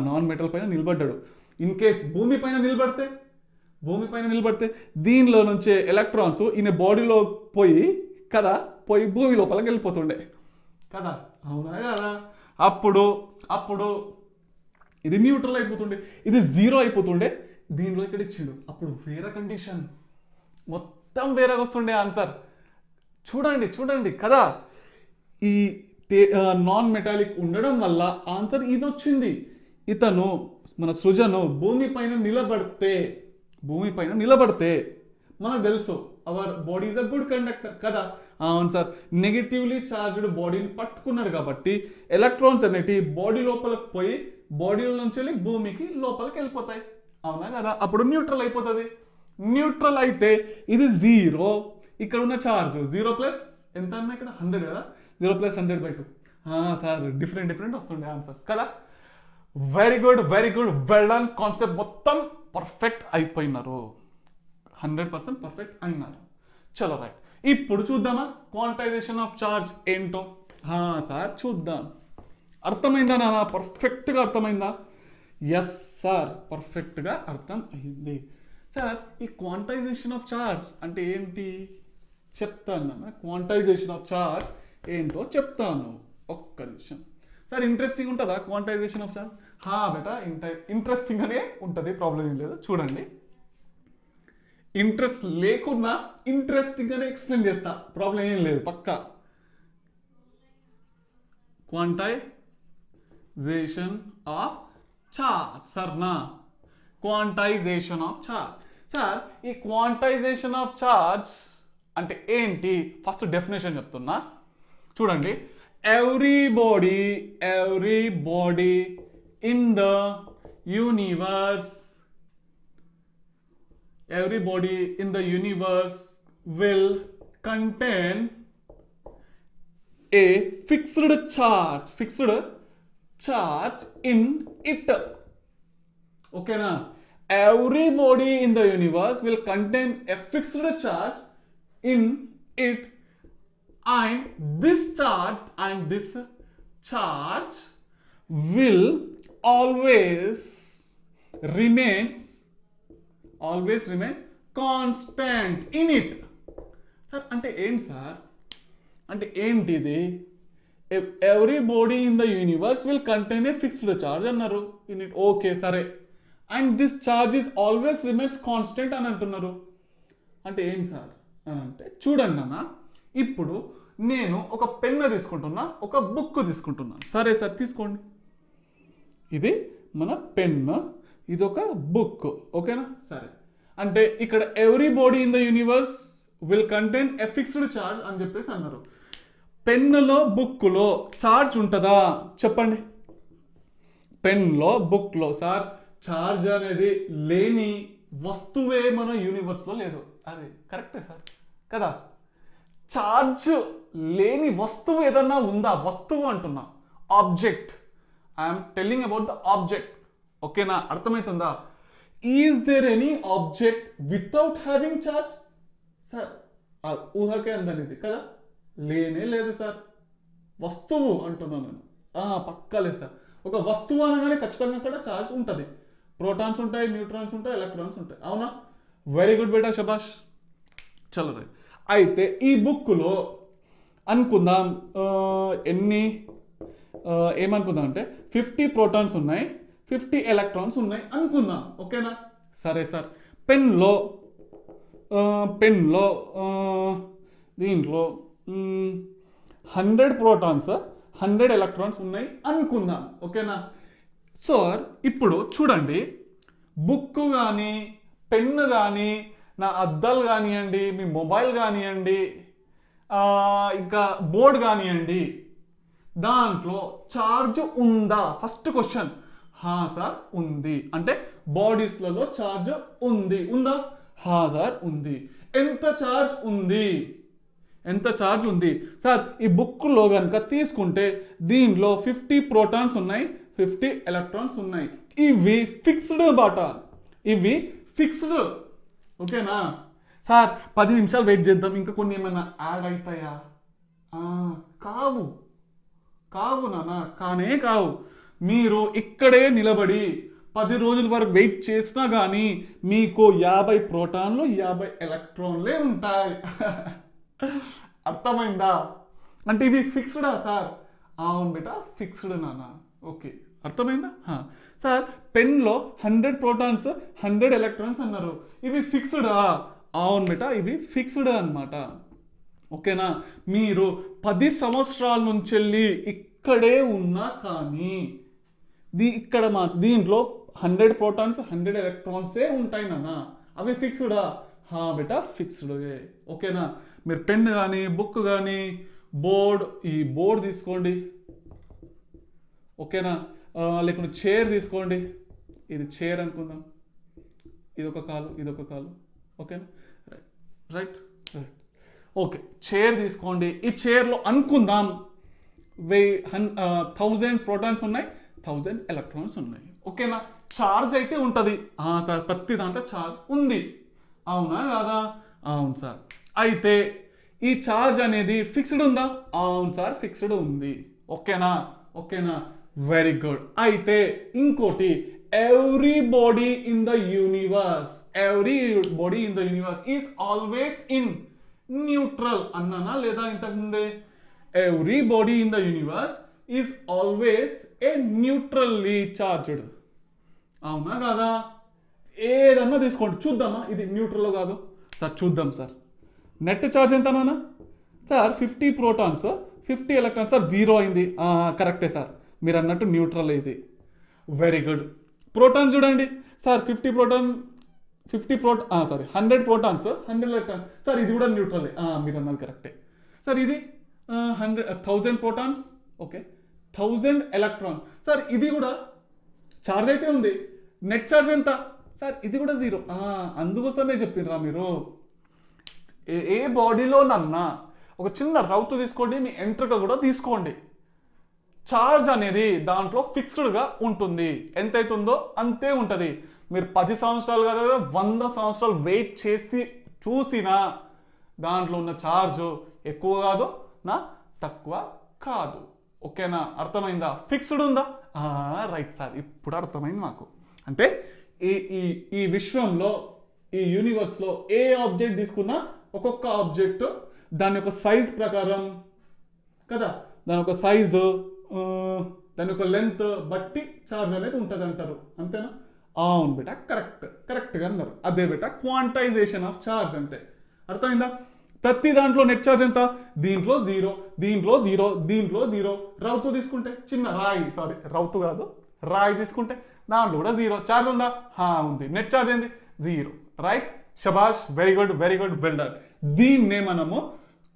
నాన్ మెటల్ పైన నిలబడ్డాడు. ఇన్ కేస్ భూమి పైన నిలబడితే దీనిలో నుంచే ఎలక్ట్రాన్స్ ఈయన బాడీలో పోయి భూమి లోపలికి వెళ్ళిపోతుండే కదా, అవునా కదా. అప్పుడు ఇది న్యూట్రల్ అయిపోతుండే, ఇది జీరో అయిపోతుండే. దీనిలో ఇక్కడ ఇచ్చిండు, అప్పుడు వేరే కండిషన్, మొత్తం వేరే వస్తుండే ఆన్సర్. చూడండి కదా, ఈ నాన్ మెటాలిక్ ఉండడం వల్ల ఆన్సర్ ఇది వచ్చింది. ఇతను మన సృజను భూమి పైన నిలబడితే మనకు తెలుసు our body is a good conductor కదా. అవును సార్, నెగిటివ్లీ చార్జ్డ్ బాడీని పట్టుకున్నాడు కాబట్టి ఎలక్ట్రాన్స్ అనేవి బాడీ లోపలికి పోయి బాడీలో నుంచి వెళ్ళి భూమికి లోపలికి వెళ్ళిపోతాయి, అవునా కదా. అప్పుడు న్యూట్రల్ అయిపోతుంది. న్యూట్రల్ అయితే ఇది జీరో, ఇక్కడ ఉన్న ఛార్జ్ 0 ప్లస్ ఎంత అన్నా ఇక్కడ 100 కదా, 0 ప్లస్ 100/2. సార్ డిఫరెంట్ వస్తుండే ఆన్సర్స్ కదా. Very good, well done. Concept మొత్తం పర్ఫెక్ట్ అయిపోయినారు, 100% పర్ఫెక్ట్ అయినారు. చలో రైట్, ఇప్పుడు చూద్దామా క్వాంటైజేషన్ ఆఫ్ చార్జ్ ఏంటో. సార్ చూద్దాం. అర్థమైందా నాన్న? పర్ఫెక్ట్గా అర్థమైందా? ఎస్ సార్, పర్ఫెక్ట్గా అర్థం అయింది. సార్ ఈ క్వాంటైజేషన్ ఆఫ్ చార్జ్ అంటే ఏంటి చెప్తాను నాన్న. క్వాంటైజేషన్ ఆఫ్ చార్జ్ ఏంటో చెప్తాను, ఒక్క నిమిషం. సార్ ఇంట్రెస్టింగ్ ఉంటుందా quantization of charge? Beta interesting అనే ఉంటుంది, ప్రాబ్లం ఏం లేదు. చూడండి, ఇంట్రెస్ట్ లేకున్నా ఇంట్రెస్టింగ్ గానే ఎక్స్ప్లెయిన్ చేస్తా, ప్రాబ్లం ఏం లేదు, పక్కా. క్వాంటైజేషన్ ఆఫ్ చార్జ్ సర్నా, క్వాంటైజేషన్ ఆఫ్ చార్జ్. సార్ ఈ క్వాంటైజేషన్ ఆఫ్ చార్జ్ అంటే ఏంటి? ఫస్ట్ డెఫినేషన్ చెప్తున్నా, చూడండి. Everybody in the universe will contain a fixed charge in it. Okay na? Everybody in the universe will contain a fixed charge in it, and this charge will always remain constant in it. Sir అంటే ఏంటి sir? అంటే ఏంటిది? Everybody in the universe will contain a fixed charge అన్నారు in it. Okay సరే, and this charge is always remains constant అని అంటున్నారు. అంటే ఏంటి సార్ అని అంటే, చూడండి అన్న, ఇప్పుడు నేను ఒక పెన్ను తీసుకుంటున్నా, ఒక బుక్ తీసుకుంటున్నా. సరే సార్ తీసుకోండి, ఇది మన పెన్ను, ఇది ఒక బుక్. ఓకేనా? సరే, అంటే ఇక్కడ everybody in the universe will contain a fixed charge అని చెప్పేసి అన్నారు. పెన్నులో బుక్లో చార్జ్ ఉంటుందా చెప్పండి? పెన్లో బుక్లో సార్ చార్జ్ అనేది లేని వస్తువే మన యూనివర్స్లో లేదు. అరే కరెక్టే సార్ కదా. చార్జ్ లేని వస్తువు ఏదన్నా ఉందా? వస్తువు అంటున్నా, object. I'm telling about the object. ఓకేనా? అర్థమవుతుందా? Is there any object without having charge? Sir ఊహకే అందనిది కదా, లేనే లేదు సార్. వస్తువు అంటున్నాను నేను, పక్కా లేదు సార్. ఒక వస్తువు అనగానే ఖచ్చితంగా అక్కడ ఛార్జ్ ఉంటుంది. ప్రోటాన్స్ ఉంటాయి, న్యూట్రాన్స్ ఉంటాయి, ఎలక్ట్రాన్స్ ఉంటాయి. అవునా? వెరీ గుడ్ బేటా, శబాష్. చలో రైట్. అయితే ఈ బుక్లో అనుకుందాం ఏమనుకుందాం అంటే 50 ప్రోటాన్స్ ఉన్నాయి, 50 ఎలక్ట్రాన్స్ ఉన్నాయి అనుకుందాం. ఓకేనా? సరే సార్, పెన్లో పెన్లో దీంట్లో 100 ప్రోటాన్స్ 100 ఎలక్ట్రాన్స్ ఉన్నాయి అనుకుందాం, ఓకేనా. సార్ ఇప్పుడు చూడండి, బుక్ కానీ పెన్ను కానీ నా అద్దాలు కానివ్వండి, మీ మొబైల్ కానివ్వండి, ఇంకా బోర్డ్ కానివ్వండి, దాంట్లో ఛార్జ్ ఉందా? First question. హా సార్ ఉంది అంటే బాడీస్లలో ఛార్జ్ ఉంది. ఉందా? హా సార్ ఉంది. ఎంత ఛార్జ్ ఉంది? ఎంత ఛార్జ్ ఉంది సార్? ఈ బుక్లో కనుక తీసుకుంటే దీనిలో 50 ప్రోటాన్స్ ఉన్నాయి, 50 ఎలక్ట్రాన్స్ ఉన్నాయి. ఇవి ఫిక్స్డ్ బాట, ఇవి ఫిక్స్డ్, ఓకేనా. సార్ 10 నిమిషాలు వెయిట్ చేద్దాం, ఇంకా కొన్ని ఏమైనా యాడ్ అవుతాయా? కావు, కావు నాన్న, కానే కావు. మీరు ఇక్కడే నిలబడి 10 రోజుల వరకు వెయిట్ చేసినా కానీ మీకు 50 ప్రోటాన్లు 50 ఎలక్ట్రాన్లే ఉంటాయి. అర్థమైందా? అంటే ఇది ఫిక్స్డా సార్? అవును బేటా, ఫిక్స్డ్ నాన్న. ఓకే, అర్థమైందా? సార్ పెన్లో 100 ప్రోటాన్స్ 100 ఎలక్ట్రాన్స్ అన్నారు, ఇవి ఫిక్స్డా? అవును బేటా, ఇవి ఫిక్స్డ్ అనమాట, ఓకేనా. మీరు 10 సంవత్సరాల నుంచి వెళ్ళి ఇక్కడే ఉన్నా కానీ ఇక్కడ దీంట్లో 100 ప్రోటాన్స్ 100 ఎలక్ట్రాన్సే ఉంటాయి నాన్న, అవి ఫిక్స్డా? బేటా ఫిక్స్డ్, ఓకేనా. మీరు పెన్ కానీ బుక్ కానీ బోర్డ్, ఈ బోర్డ్ తీసుకోండి, ఓకేనా. లేకుంటే చైర్ తీసుకోండి, ఇది చైర్ అనుకుందాం, ఇదొక కాలు ఇదొక కాలు, ఓకేనా. రైట్ రైట్ ఓకే, చైర్ తీసుకోండి. ఈ చైర్లో అనుకుందాం 1000 ప్రోటాన్స్ ఉన్నాయి, 1000 ఎలక్ట్రాన్స్ ఉన్నాయి, ఓకేనా. ఛార్జ్ అయితే ఉంటుంది. సార్ ప్రతి దాంట్లో ఛార్జ్ ఉంది, అవునా కాదా? అవును సార్. అయితే ఈ ఛార్జ్ అనేది ఫిక్స్డ్ ఉందా? అవును సార్, ఫిక్స్డ్ ఉంది, ఓకేనా. ఓకేనా, వెరీ గుడ్. అయితే ఇంకోటి, every body in the universe, every body in the universe is always in neutral అన్నానా లేదా ఇంతకుముందే? Every body in the universe is always A neutrally charged, అవునా కాదా? ఏదన్నా తీసుకోండి, చూద్దామా ఇది న్యూట్రల్లో కాదు సార్? చూద్దాం సార్. నెట్ ఛార్జ్ ఎంత నాన్న? సార్ 50 ప్రోటాన్స్ 50 ఎలక్ట్రాన్స్, సార్ 0 అయింది. కరెక్టే సార్, మీరు అన్నట్టు న్యూట్రల్ ఇది, వెరీ గుడ్. ప్రోటాన్ చూడండి సార్, 50 100 ప్రోటాన్స్ 100 ఎలక్ట్రాన్స్, సార్ ఇది కూడా న్యూట్రల్, మీరు అన్నది కరెక్టే సార్. ఇది 1000 ప్రోటాన్స్, ఓకే, 1000 ఎలక్ట్రాన్, సార్ ఇది కూడా ఛార్జ్ అయితే ఉంది. నెట్ ఛార్జ్ ఎంత సార్? ఇది కూడా 0. అందుకోసమే చెప్పిండ్రా మీరు. ఏ బాడీలోనన్నా ఒక చిన్న రౌతు తీసుకోండి, మీ ఎంట్రుక కూడా తీసుకోండి, ఛార్జ్ అనేది దాంట్లో ఫిక్స్డ్గా ఉంటుంది. ఎంత అవుతుందో అంతే ఉంటుంది. మీరు 10 సంవత్సరాలు కాదు 100 సంవత్సరాలు వెయిట్ చేసి చూసినా దాంట్లో ఉన్న ఛార్జ్ ఎక్కువ కాదు నా తక్కువ కాదు, ఓకేనా. అర్థమైందా? ఫిక్స్డ్ ఉందా? రైట్ సార్, ఇప్పుడు అర్థమైంది మాకు. అంటే ఈ ఈ ఈ విశ్వంలో, ఈ యూనివర్స్లో ఏ ఆబ్జెక్ట్ తీసుకున్నా ఒక్కొక్క ఆబ్జెక్ట్ దాని యొక్క సైజ్ ప్రకారం కదా, దాని యొక్క సైజు దాని యొక్క లెంత్ బట్టి ఛార్జ్ అనేది ఉంటుంది అంటారు, అంతేనా? అవును బేటా, కరెక్ట్గా అన్నారు. అదే బేటా క్వాంటైజేషన్ ఆఫ్ ఛార్జ్ అంటే, అర్థమైందా? ప్రతి దాంట్లో నెట్ ఛార్జ్ ఎంత? దీంట్లో 0, దీంట్లో 0, దీంట్లో 0. రౌతు తీసుకుంటే చిన్న రాయి, సారీ రౌతు కాదు, రాయి తీసుకుంటే దాంట్లో కూడా 0 ఛార్జ్ ఉందా? ఉంది. నెట్ ఛార్జ్ ఏంది? 0. రైట్, షబాష్, very good, very good, well done. దీన్నే మనము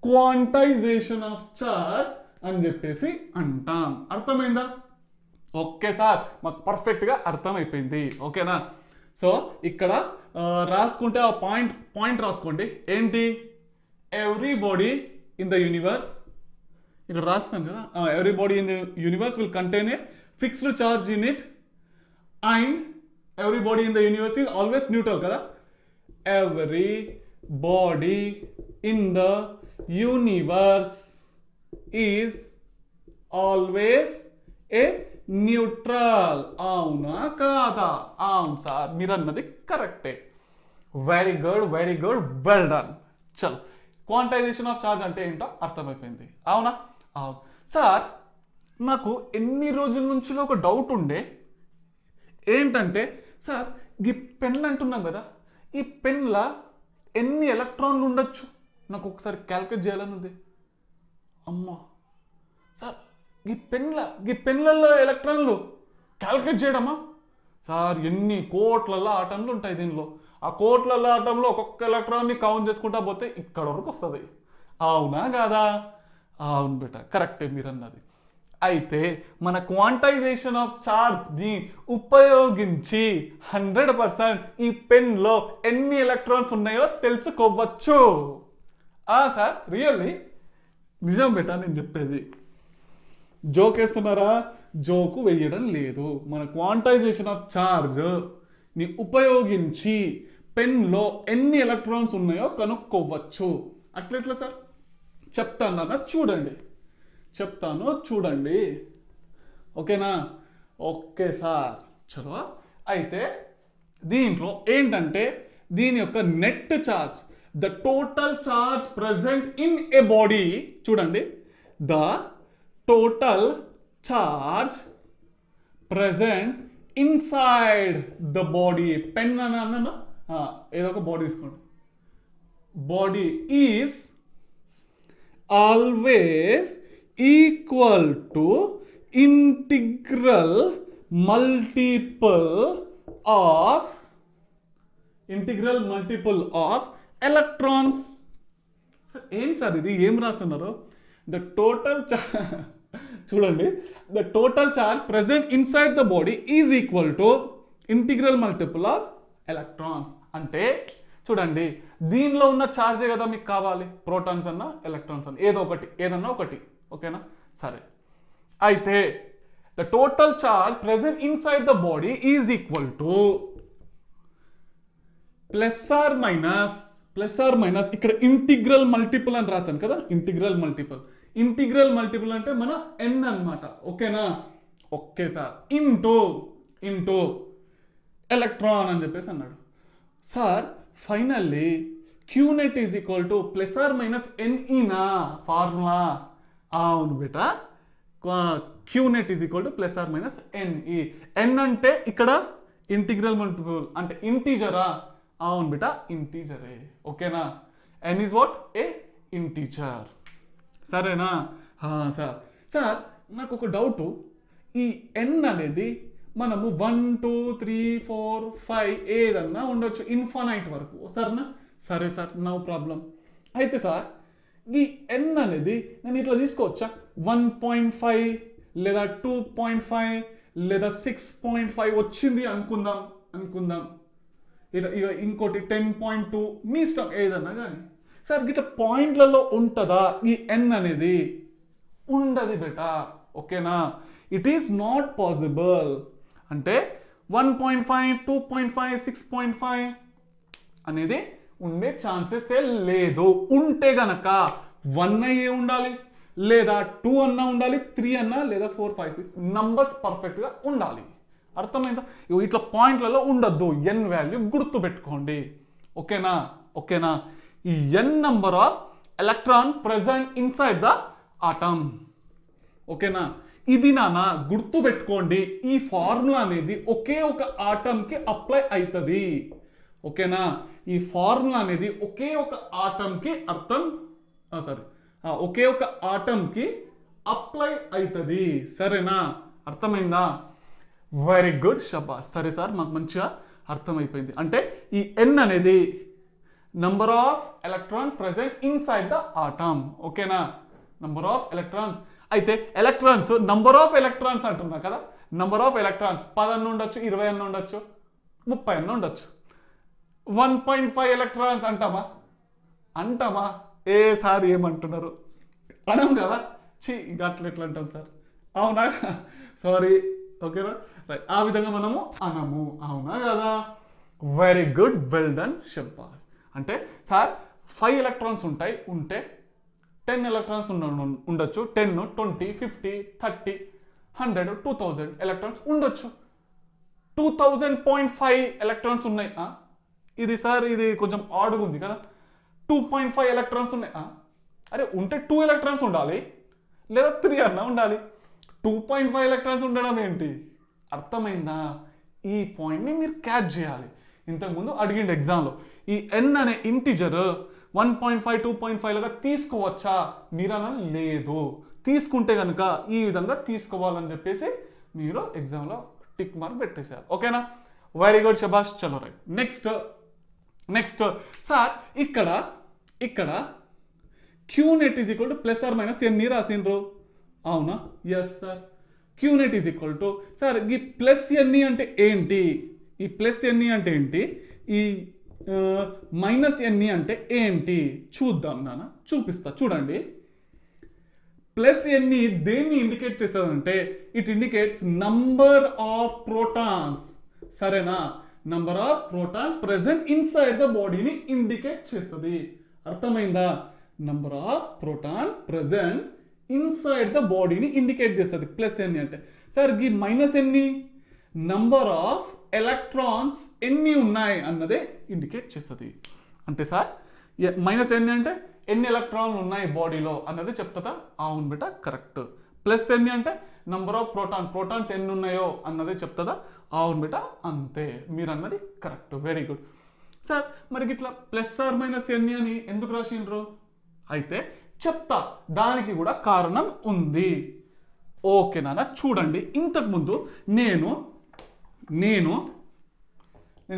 క్వాంటైజేషన్ ఆఫ్ ఛార్జ్ అని చెప్పేసి అంటాం. అర్థమైందా? ఓకే సార్, మాకు పర్ఫెక్ట్గా అర్థమైపోయింది, ఓకేనా. సో ఇక్కడ రాసుకుంటే ఆ పాయింట్ రాసుకోండి. ఏంటి? Every body in the universe, ఇక్కడ రాస్తాను కదా, every body in the universe will contain a fixed charge in it and every body in the universe is always neutral కదా. Every body in the universe is always a neutral, అవునా కాదా? అవును sir, మీరు అన్నది కరెక్టే. Very good, very good, well done. చలో, quantization of charge అంటే ఏంటో అర్థమైపోయింది, అవునా? అవును సార్. నాకు ఎన్ని రోజుల నుంచి ఒక డౌట్ ఉండే, ఏంటంటే సార్ ఈ పెన్ అంటున్నాం కదా, ఈ పెన్లా ఎన్ని ఎలక్ట్రాన్లు ఉండొచ్చు నాకు ఒకసారి క్యాల్కులేట్ చేయాలని ఉంది. అమ్మా సార్ ఈ పెన్లలో ఎలక్ట్రాన్లు క్యాల్కులేట్ చేయడమా సార్? ఎన్ని కోట్లలో ఆటంలు ఉంటాయి దీనిలో. ఆ కోట్లలో ఆటంలో ఒక్కొక్క ఎలక్ట్రాన్ని కౌంట్ చేసుకుంటా పోతే ఇక్కడ వరకు వస్తుంది. అవునా కాదా? అవును బేట, కరెక్టే మీరు అన్నది. అయితే మన క్వాంటైజేషన్ ఆఫ్ చార్జ్ని ఉపయోగించి 100% ఈ పెన్లో ఎన్ని ఎలక్ట్రాన్స్ ఉన్నాయో తెలుసుకోవచ్చు. సార్ రియల్లీ నిజం బేట నేను చెప్పేది. జోక్ వేస్తున్నారా? జోకు వేయడం లేదు. మన క్వాంటైజేషన్ ఆఫ్ చార్జ్ని ఉపయోగించి పెన్లో ఎన్ని ఎలక్ట్రాన్స్ ఉన్నాయో కనుక్కోవచ్చు. అట్లెట్లా సార్? చెప్తాను చూడండి. ఓకేనా? ఓకే సార్, చలో. అయితే దీంట్లో ఏంటంటే దీని యొక్క net charge, the total charge present in a body. చూడండి, the total charge present inside the body. Pen అని అన్నా ఏదో ఒక బాడీ తీసుకోండి. Body is always equal to integral multiple of electrons. ఏం సార్ ఇది? ఏం రాస్తున్నారు? ద టోటల్ చూడండి, the total charge present inside the body is equal to integral multiple of electrons. అంటే చూడండి, దీనిలో ఉన్న ఛార్జే కదా మీకు కావాలి, ప్రోటాన్స్ అన్నా ఎలక్ట్రాన్స్ అన్నా ఏదన్నా ఒకటి. ఓకేనా? సరే, అయితే the total charge present inside the body is equal to plus or minus ఇక్కడ ఇంటిగ్రల్ మల్టిపుల్ అని రాశాను కదా, ఇంటిగ్రల్ మల్టిపుల్ అంటే మన ఎన్ అన్నమాట. ఓకేనా? ఓకే సార్, ఇంటూ ఎలక్ట్రాన్ అని చెప్పేసి అన్నాడు sir. Finally Q net is equal to plus or minus ఎన్ఈనా ఫార్ములా? అవును బేటా, Q net is equal to plus or minus N E. N అంటే ఇక్కడ ఇంటిగ్రల్ మల్టిపుల్ అంటే ఇంటీజరా? అవును బేటా, ఇంటీజరే. ఓకేనా? ఎన్ ఈజ్ వాట్? A integer. సరేనా? సార్ నాకు ఒక డౌటు. ఈ ఎన్ అనేది మనము 1 2 3 4 5 ఏదన్నా ఉండొచ్చు, ఇన్ఫైనైట్ వరకు. సరేనా? సరే సార్, నో ప్రాబ్లం. అయితే సార్ ఈ ఎన్ అనేది నేను ఇట్లా తీసుకోవచ్చా? 1.5 లేదా 2.5 లేదా 6.5 వచ్చింది అనుకుందాం. ఇక ఇంకోటి 10.2, మీ ఇష్టం ఏదన్నా కానీ. సార్ ఇట్లా పాయింట్లలో ఉంటుందా ఈ ఎన్ అనేది? ఉండదు బేటా. ఓకేనా? It is not possible. అంటే 1.5 2.5 6.5 అనేది ఉండే ఛాన్సెస్ లేదు. ఉంటే గనక 1 అయ్యే ఉండాలి, లేదా 2 అన్నా ఉండాలి, 3 అన్నా, లేదా 4 5 6 నంబర్స్ పర్ఫెక్ట్గా ఉండాలి. అర్థమైందా? ఇట్లా పాయింట్లలో ఉండొద్దు. ఎన్ వాల్యూ గుర్తు పెట్టుకోండి. ఓకేనా? ఈ N number of electron present inside the atom. ఓకేనా? ఇది నాన్న గుర్తు పెట్టుకోండి. ఈ ఫార్ములా అనేది ఒకే ఒక ఆటంకి అప్లై అవుతుంది. ఓకేనా? ఈ ఫార్ములా అనేది ఒకే ఒక ఆటంకి ఒకే ఒక ఆటంకి అప్లై అవుతుంది. సరేనా? అర్థమైందా? వెరీ గుడ్, షబాష్. సరే సార్, మాకు మంచిగా అర్థమైపోయింది. అంటే ఈ ఎన్ అనేది number of electron present inside the atom. ఓకేనా? Number of electrons. అయితే ఎలక్ట్రాన్స్, నంబర్ ఆఫ్ ఎలక్ట్రాన్స్ అంటున్నా కదా, నంబర్ ఆఫ్ ఎలక్ట్రాన్స్ 10 అన్న ఉండొచ్చు, 20 అన్న ఉండొచ్చు, 30 అన్న ఉండొచ్చు. 1.5 ఎలక్ట్రాన్స్ అంటామా? ఏ సార్ ఏమంటున్నారు? అనం కదా. అట్లా ఎట్లా అంటాం సార్? అవునా? సారీ. ఓకేనా? రైట్, ఆ విధంగా మనము అనము. అవునా కదా? వెరీ గుడ్, వెల్ డన్, షబాష్. అంటే సార్ 5 ఎలక్ట్రాన్స్ ఉంటే 10 ఎలక్ట్రాన్స్ ఉండొచ్చు. 10 20 50 30 100 2000 ఎలక్ట్రాన్స్ ఉండొచ్చు. 2000.5 ఎలక్ట్రాన్స్ ఉన్నాయి. ఇది సార్ ఇది కొంచెం ఆడుగా ఉంది కదా. 2.5 ఎలక్ట్రాన్స్ ఉన్నాయి. అరే ఉంటే 2 ఎలక్ట్రాన్స్ ఉండాలి, లేదా 3 అన్నా ఉండాలి. 2.5 ఎలక్ట్రాన్స్ ఉండడం ఏంటి? అర్థమైందా? ఈ పాయింట్ని మీరు క్యాచ్ చేయాలి. ఇంతకుముందు అడిగిండు ఎగ్జామ్లో, ఈ n అనే ఇంటిజర్ 1.5 2.5 లాగా తీసుకోవచ్చా మీరన లేదు. తీసుకుంటే కనుక ఈ విధంగా తీసుకోవాలని చెప్పేసి మీరు ఎగ్జామ్లో టిక్ మార్క్ పెట్టేశారు. ఓకేనా, వెరీ గుడ్, శబాష్. చలో రైట్. నెక్స్ట్ సార్ ఇక్కడ Q net is equal to plus or minus ఎన్ని రాసిండ్రు, అవునా? Yes sir. Q net is equal to sir ఈ ప్లస్ ఎన్ని అంటే ఏంటి, ఈ ప్లస్ ఎన్ని అంటే ఏంటి, ఈ మైనస్ ఎన్ని అంటే ఏంటి చూద్దాం నాన్న, చూపిస్తా చూడండి. ప్లస్ ఎన్ని దేన్ని ఇండికేట్ చేస్తుందంటే it indicates number of protons, సరేనా? Number of proton present inside the బాడీని ఇండికేట్ చేస్తుంది. అర్థమైందా? Number of proton present inside the బాడీని ఇండికేట్ చేస్తుంది ప్లస్ ఎన్ని అంటే. సార్ ఈ మైనస్ ఎన్ని, నంబర్ ఆఫ్ ఎలక్ట్రాన్స్ ఎన్ని ఉన్నాయి అన్నదే ఇండికేట్ చేస్తుంది. అంటే సార్ మైనస్ ఎన్ని అంటే ఎన్ని ఎలక్ట్రాన్లు ఉన్నాయి బాడీలో అన్నది చెప్తుందా? అవును బిడ్డ, కరెక్ట్. ప్లస్ ఎన్ని అంటే నంబర్ ఆఫ్ ప్రోటాన్స్ ఎన్ని ఉన్నాయో అన్నదే చెప్తుందా? అవును బిడ్డ, అంతే. మీరు అన్నది కరెక్ట్, వెరీ గుడ్. సార్ మరి ఇట్లా ప్లస్ ఆర్ మైనస్ ఎన్ని అని ఎందుకు రాసిండ్రు అయితే చెప్తా, దానికి కూడా కారణం ఉంది. ఓకే నాన్న, చూడండి. ఇంతకుముందు నేను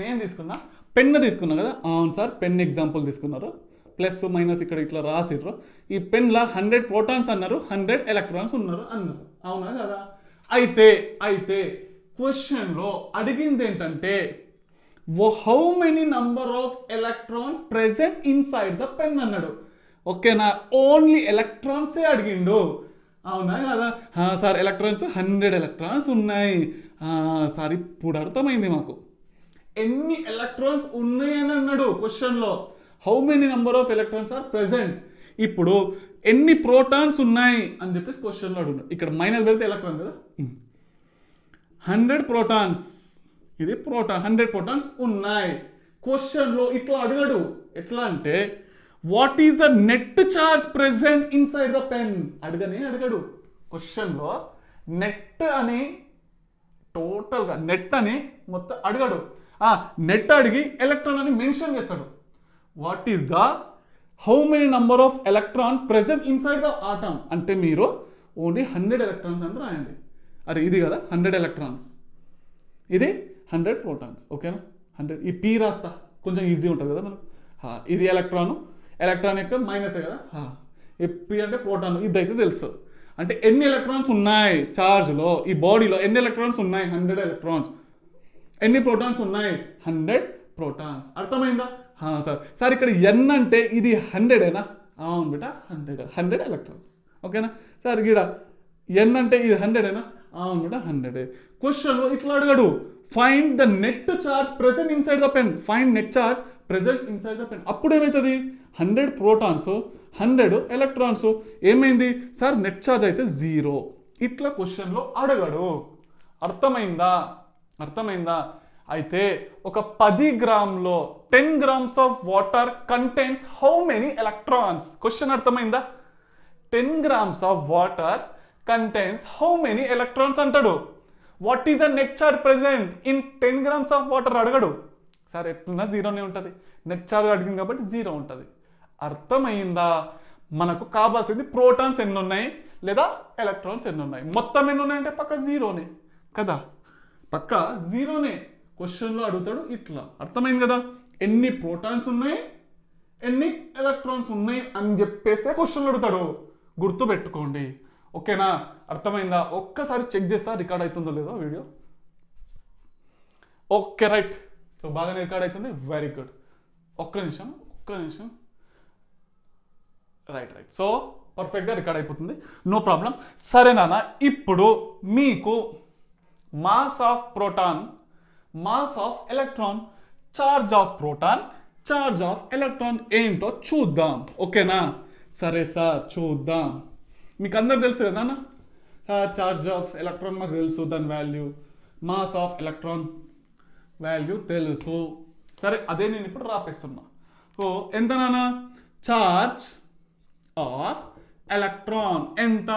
ఏం తీసుకున్నా, పెన్ను తీసుకున్నా కదా. అవును సార్, పెన్ ఎగ్జాంపుల్ తీసుకున్నారు. ప్లస్ మైనస్ ఇక్కడ ఇట్లా రాసిర్రు. ఈ పెన్లా 100 ప్రోటాన్స్ అన్నారు, 100 ఎలక్ట్రాన్స్ అన్నారు. అవునా కదా? అయితే క్వశ్చన్లో అడిగింది ఏంటంటే how many number of electrons present inside the pen అన్నాడు. ఓకేనా, ఓన్లీ ఎలక్ట్రాన్సే అడిగిండు. అవునా కదా? సార్ ఎలక్ట్రాన్స్ 100 ఎలక్ట్రాన్స్ ఉన్నాయి. సార్ ఇప్పుడు అర్థమైంది మాకు. ఎన్ని ఎలక్ట్రాన్స్ ఉన్నాయని అన్నాడు క్వశ్చన్లో. How many number of electrons are present. ఇప్పుడు ఎన్ని ప్రోటాన్స్ ఉన్నాయి అని చెప్పేసి క్వశ్చన్లో అడుగున్నాడు. ఇక్కడ మైనస్ పెడితే ఎలక్ట్రాన్ కదా. 100 ప్రోటాన్స్, ఇది 100 ప్రోటాన్స్ ఉన్నాయి. క్వశ్చన్లో ఇట్లా అడిగాడు. ఎట్లా అంటే what is the net charge present inside the pen అడగడు క్వశ్చన్లో. నెట్ అని టోటల్గా నెట్ అని మొత్తం అడిగాడు. నెట్ అడిగి ఎలక్ట్రాన్ అని మెన్షన్ చేస్తాడు. What is the how many number of electron present inside the atom అంటే మీరు ఓన్లీ 100 ఎలక్ట్రాన్స్ అని రాయండి. అరే ఇది కదా 100 ఎలక్ట్రాన్స్, ఇది 100 ప్రోటాన్స్. ఓకేనా, 100 ఈ పీ రాస్తా, కొంచెం ఈజీ ఉంటుంది కదా మనకు. ఇది ఎలక్ట్రాన్ యొక్క మైనసే కదా. ఈ పీ అంటే ప్రోటాన్, ఇదైతే తెలుసు. అంటే ఎన్ని ఎలక్ట్రాన్స్ ఉన్నాయి చార్జ్లో, ఈ బాడీలో ఎన్ని ఎలక్ట్రాన్స్ ఉన్నాయి, 100 ఎలక్ట్రాన్స్. ఎన్ని ప్రోటాన్స్ ఉన్నాయి, 100 ప్రోటాన్స్. అర్థమైందా? సార్ ఇక్కడ ఎన్ అంటే ఇది 100ఏనా? అవును బిడ్డ, 100 ఎలక్ట్రాన్స్. ఓకేనా సార్, ఇక్కడ ఎన్ అంటే ఇది 100ఏనా? అవును బిడ్డ, 100. క్వశ్చన్లో ఇట్లా అడగడు, find the net charge present inside the pen. Find net charge present inside the pen. అప్పుడు ఏమవుతుంది, 100 ప్రోటాన్స్ 100 ఎలక్ట్రాన్స్. ఏమైంది సార్, నెట్ చార్జ్ అయితే 0. ఇట్లా క్వశ్చన్లో అడగడు. అర్థమైందా? అయితే ఒక 10 గ్రామ్లో 10 grams of water contains how many electrons. Question అర్థమైందా? 10 grams of water contains how many electrons అంటాడు. What is the net charge present in 10 grams of water అడగడు. సార్ ఎట్లున్నా 0నే ఉంటుంది, నెట్ చార్జ్ అడిగింది కాబట్టి 0 ఉంటుంది. అర్థమైందా? మనకు కావాల్సింది ప్రోటాన్స్ ఎన్ని ఉన్నాయి లేదా ఎలక్ట్రాన్స్ ఎన్ని ఉన్నాయి. మొత్తం ఎన్ని ఉన్నాయంటే పక్క 0నే కదా, పక్క 0నే. క్వశ్చన్లో అడుగుతాడు ఇట్లా. అర్థమైంది కదా? ఎన్ని ప్రోటాన్స్ ఉన్నాయి, ఎన్ని ఎలక్ట్రాన్స్ ఉన్నాయి అని చెప్పేసి క్వశ్చన్లో అడుగుతాడు. గుర్తుపెట్టుకోండి. ఓకేనా, అర్థమైందా? ఒక్కసారి చెక్ చేస్తా రికార్డ్ అవుతుందో లేదో వీడియో. Okay right. సో బాగానే రికార్డ్ అవుతుంది, వెరీ గుడ్. ఒక్క నిమిషం. రైట్. సో పర్ఫెక్ట్గా రికార్డ్ అయిపోతుంది, నో ప్రాబ్లం. సరే నాన్న, ఇప్పుడు మీకు mass of proton, mass of electron, charge of proton, charge of electron ఏంటో చూద్దాం. ఓకేనా? సరే సార్, చూద్దాం. మీకు అందరు తెలుసు కదా నాన్న, చార్జ్ ఆఫ్ ఎలక్ట్రాన్ మాకు తెలుసు, దాని value. Mass of electron value తెలుసు. సరే, అదే నేను ఇప్పుడు రాపిస్తున్నా. సో ఎంత నాన్న, చార్జ్ ఆఫ్ ఎలక్ట్రాన్ ఎంత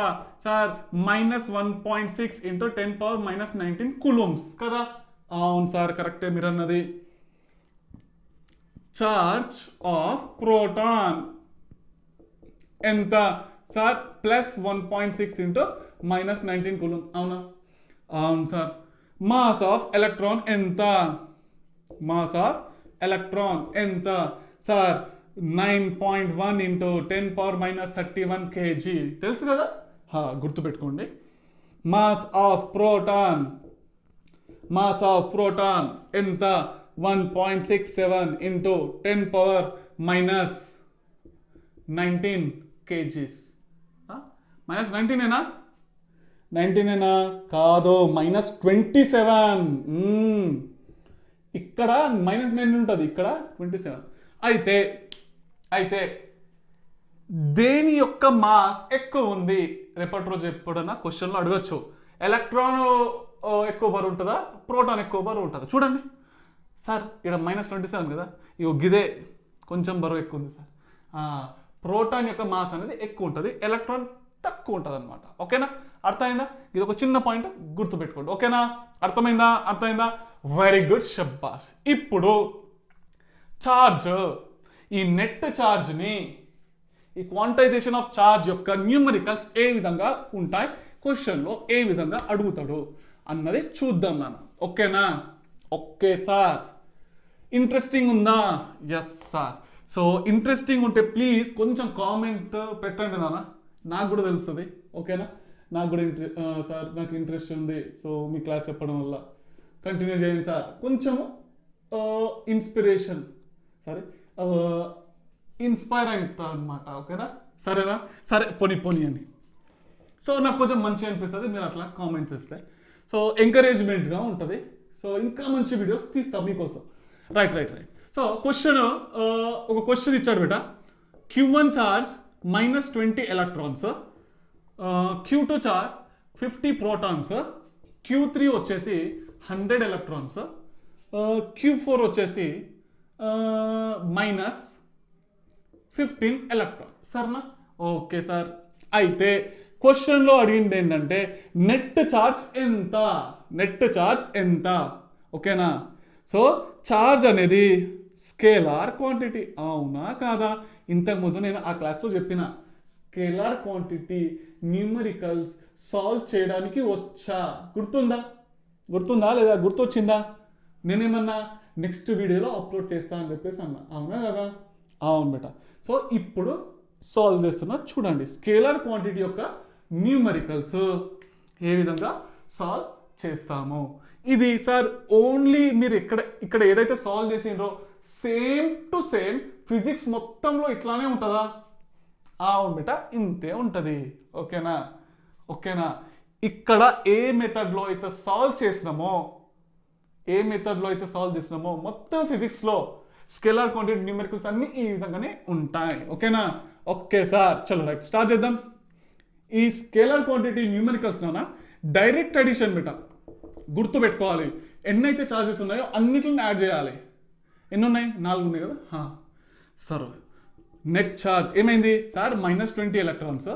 సార్, -1.6 × 10⁻⁻19 కూలుంబ్స్ కదా. అవును సార్, కరెక్టే మీరు అన్నది. చార్జ్ ఆఫ్ ప్రోటాన్ ఎంత సార్ +1.6 ఇంటూ -19 కూలుంబ్ అవునా అవును సార్ మాస్ ఆఫ్ ఎలక్ట్రాన్ ఎంత మాస్ ఆఫ్ ఎలక్ట్రాన్ ఎంత సార్ 9.1 ఇంటూ 10⁻³ kg తెలుసు కదా గుర్తుపెట్టుకోండి మాస్ ఆఫ్ ప్రోటాన్ ఎంత 1.67 ఇంటూ 10⁻19 kgs -19 ఏనా 19 ఏనా కాదు -27 ఇక్కడ -9 ఉంటుంది ఇక్కడ 27 అయితే దేని యొక్క మాస్ ఎక్కువ ఉంది రేపటి రోజు ఎప్పుడన్నా క్వశ్చన్లో అడగచ్చు ఎలక్ట్రాన్ ఎక్కువ బరువు ఉంటుందా ప్రోటాన్ ఎక్కువ బరువు ఉంటుందా చూడండి సార్ ఇక్కడ -27 కదా ఇగో గిదే కొంచెం బరువు ఎక్కువ ఉంది సార్ ప్రోటాన్ యొక్క మాస్ అనేది ఎక్కువ ఉంటుంది ఎలక్ట్రాన్ తక్కువ ఉంటుంది అనమాట ఓకేనా అర్థమైందా ఇది ఒక చిన్న పాయింట్ గుర్తుపెట్టుకోండి ఓకేనా అర్థమైందా వెరీ గుడ్ షబ్బాష్ ఇప్పుడు చార్జ్ ఈ నెట్ ఛార్జ్ని ఈ క్వాంటైజేషన్ ఆఫ్ ఛార్జ్ యొక్క న్యూమరికల్స్ ఏ విధంగా ఉంటాయి క్వశ్చన్లో ఏ విధంగా అడుగుతాడు అన్నది చూద్దాం మనం ఓకేనా ఓకే సార్ ఇంట్రెస్టింగ్ ఉందా ఎస్ సార్ సో ఇంట్రెస్టింగ్ ఉంటే ప్లీజ్ కొంచెం కామెంట్ పెట్టండి నాకు కూడా తెలుస్తుంది ఓకేనా నాకు కూడా సార్ నాకు ఇంట్రెస్ట్ ఉంది సో మీ క్లాస్ చెప్పడం వల్ల కంటిన్యూ చేయండి సార్ కొంచెము ఇన్స్పిరేషన్ ఇన్స్పైర్ అవుతా అనమాట ఓకేనా సరేనా సరే పోనీ అని సో నాకు కొంచెం మంచిగా అనిపిస్తుంది మీరు అట్లా కామెంట్స్ ఇస్తే సో ఎంకరేజ్మెంట్గా ఉంటుంది సో ఇంకా మంచి వీడియోస్ తీస్తాం మీకోసం రైట్ సో ఒక క్వశ్చన్ ఇచ్చాడు బేట Q1 charge -20 electrons Q2 charge 50 protons Q3 వచ్చేసి 100 ఎలక్ట్రాన్స్ Q4 వచ్చేసి -15 ఎలక్ట్రాన్ సరేనా ఓకే సార్ అయితే క్వశ్చన్లో అడిగింది ఏంటంటే నెట్ ఛార్జ్ ఎంత ఓకేనా సో ఛార్జ్ అనేది స్కేలార్ క్వాంటిటీ అవునా కాదా ఇంతకుముందు నేను ఆ క్లాస్లో చెప్పిన స్కేలార్ క్వాంటిటీ న్యూమరికల్స్ సాల్వ్ చేయడానికి గుర్తుందా లేదా గుర్తొచ్చిందా నేనేమన్నా నెక్స్ట్ వీడియోలో అప్లోడ్ చేస్తా అని చెప్పేసి అన్నా అవునా కదా అవును బేట సో ఇప్పుడు సాల్వ్ చేస్తున్నా చూడండి స్కేలార్ క్వాంటిటీ యొక్క న్యూమరికల్స్ ఏ విధంగా సాల్వ్ చేస్తాము ఇది సార్ ఓన్లీ మీరు ఇక్కడ ఏదైతే సాల్వ్ చేసిండ్రో సేమ్ టు సేమ్ ఫిజిక్స్ మొత్తంలో ఇట్లానే ఉంటుందా అవును బేట ఇంతే ఉంటుంది ఓకేనా ఇక్కడ ఏ మెథడ్లో అయితే సాల్వ్ చేసినామో మొత్తం ఫిజిక్స్లో స్కేలార్ క్వాంటిటీ న్యూమరికల్స్ అన్ని ఈ విధంగానే ఉంటాయి ఓకేనా ఓకే సార్ చలో రైట్ స్టార్ట్ చేద్దాం ఈ scalar quantity numericals direct addition బేట గుర్తుపెట్టుకోవాలి ఎన్నైతే ఛార్జెస్ ఉన్నాయో అన్నిటిని యాడ్ చేయాలి ఎన్ని ఉన్నాయి 4 ఉన్నాయి కదా సరే నెట్ ఛార్జ్ ఏమైంది sir -20 electrons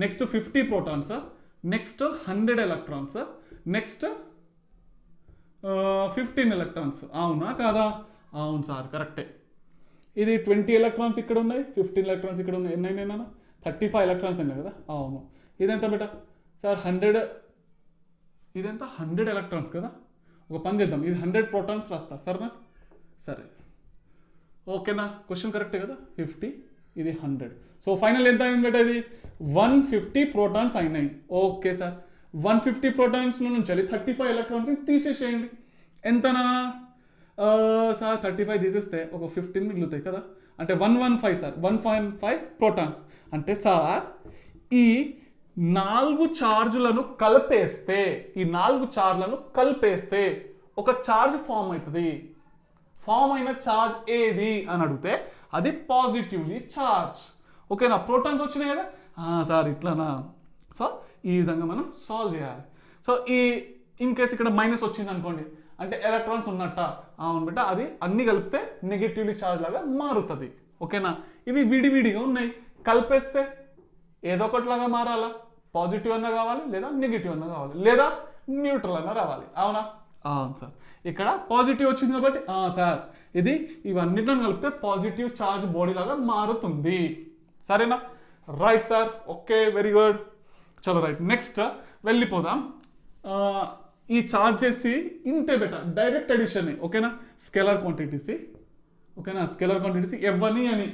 next 50 protons next 100 electrons next 15 electrons అవునా కాదా అవును సార్ కరెక్టే ఇది 20 ఎలక్ట్రాన్స్ ఇక్కడ ఉన్నాయి 15 ఎలక్ట్రాన్స్ ఇక్కడ ఉన్నాయి ఎన్ని అయినా 35 ఎలక్ట్రాన్స్ ఉన్నాయి కదా అవును ఇదెంత బేట సార్ 100 ఇదెంత 100 ఎలక్ట్రాన్స్ కదా ఒక పని చేద్దాం ఇది 100 ప్రోటాన్స్ రాస్తా సరేనా సరే ఓకేనా క్వశ్చన్ కరెక్టే కదా 50 ఇది 100 సో ఫైనల్ ఎంత అయింది బేట ఇది 150 ప్రోటాన్స్ అయినాయి ఓకే సార్ 150 ప్రోటాన్స్ నుంచి 35 ఎలక్ట్రాన్స్ తీసేసేయండి ఎంతనా సార్ 35 తీసేస్తే ఒక 15 మిగులుతాయి కదా అంటే 115 సార్ 115 ప్రోటాన్స్ అంటే సార్ ఈ 4 ఛార్జులను కలిపేస్తే ఒక ఛార్జ్ ఫామ్ అవుతుంది ఫామ్ అయిన ఛార్జ్ ఏది అని అడిగితే అది పాజిటివ్లీ ఛార్జ్ ఓకేనా ప్రోటాన్స్ వచ్చినాయి కదా సార్ ఇట్లానా సో ఈ విధంగా మనం సాల్వ్ చేయాలి సో ఇన్ కేస్ ఇక్కడ మైనస్ వచ్చింది అనుకోండి అంటే ఎలక్ట్రాన్స్ ఉన్నట్ట అవును బేట అది అన్ని కలిపితే నెగిటివ్లీ ఛార్జ్ లాగా మారుతుంది ఓకేనా ఇవి విడివిడిగా ఉన్నాయి కలిపేస్తే ఏదో ఒకటిలాగా మారాలా పాజిటివ్ అన్నా కావాలి లేదా నెగిటివ్ అన్నా కావాలి లేదా న్యూట్రల్ అన్నా రావాలి అవునా సార్ ఇక్కడ పాజిటివ్ వచ్చింది కాబట్టి సార్ ఇది ఇవన్నిటిని కలిపితే పాజిటివ్ ఛార్జ్ బాడీ లాగా మారుతుంది. సరేనా? Right sir. Okay, very good. చలో రైట్, నెక్స్ట్ వెళ్ళిపోదాం. ఈ ఛార్జ్ చేసి ఇంతే బెట డైరెక్ట్ అడిషన్. ఓకేనా? Scalar quantities. ఓకేనా? స్కేలర్ క్వాంటిటీస్ ఎవని అని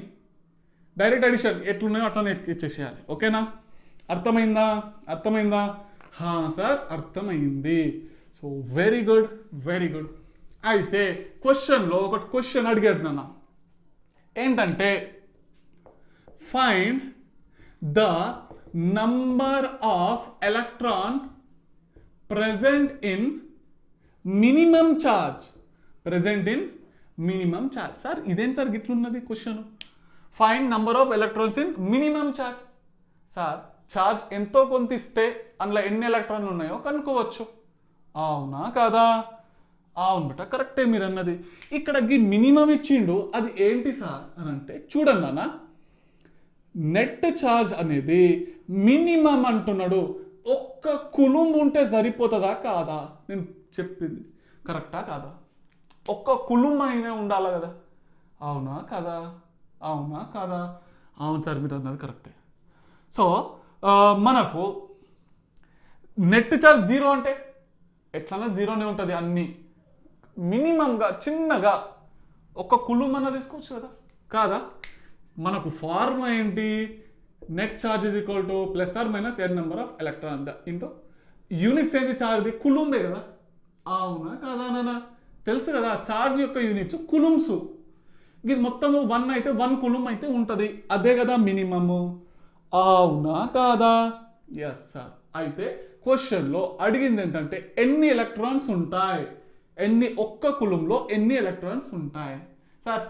డైరెక్ట్ అడిషన్ ఎట్లున్నాయో అట్లనే ఇచ్చేసేయాలి. ఓకేనా? అర్థమైందా? అర్థమైందా? సార్ అర్థమైంది. So very good, very good. అయితే క్వశ్చన్లో ఒక క్వశ్చన్ అడిగాడు నాన్న, ఏంటంటే find the number of electron present in minimum charge. present in minimum charge. Sir ఇదేం సార్ గిట్లున్నది question? Find number of electrons in minimum charge. Sir charge ఎంతో కొంత ఇస్తే అందులో ఎన్ని ఎలక్ట్రాన్లు ఉన్నాయో కనుక్కోవచ్చు. అవునా కాదా? అవును బట, కరెక్టే మీరు అన్నది. ఇక్కడ ఈ మినిమం ఇచ్చిండు, అది ఏంటి సార్ అని అంటే చూడండి అన్న, నెట్ ఛార్జ్ అనేది మినిమం అంటున్నాడు. ఒక్క కులుం ఉంటే సరిపోతుందా కాదా? నేను చెప్పింది కరెక్టా కాదా? ఒక్క కులుం అయినా ఉండాలి కదా? అవునా కదా? అవునా కాదా? అవును సార్, మీరు అన్నది కరెక్టే. సో మనకు నెట్ ఛార్జ్ జీరో అంటే ఎట్లన్నా జీరోనే ఉంటుంది. అన్ని మినిమంగా చిన్నగా ఒక కులుం అన్న తీసుకోవచ్చు కదా? కాదా? మనకు ఫార్ములా ఏంటి? Net charge is equal to plus or minus n number of electron into units ఏంటి? ఛార్జ్ కులుంబే కదా? అవునా కాదా నాన్న? తెలుసు కదా, ఛార్జ్ యొక్క యూనిట్స్ కులుమ్స్. ఇది మొత్తము 1 అయితే 1 కులుం అయితే ఉంటుంది, అదే కదా మినిమము. అవునా కాదా? Yes sir. అయితే క్వశ్చన్లో అడిగింది ఏంటంటే ఎన్ని ఎలక్ట్రాన్స్ ఉంటాయి, ఒక్క కులంలో ఎన్ని ఎలక్ట్రాన్స్ ఉంటాయి సార్?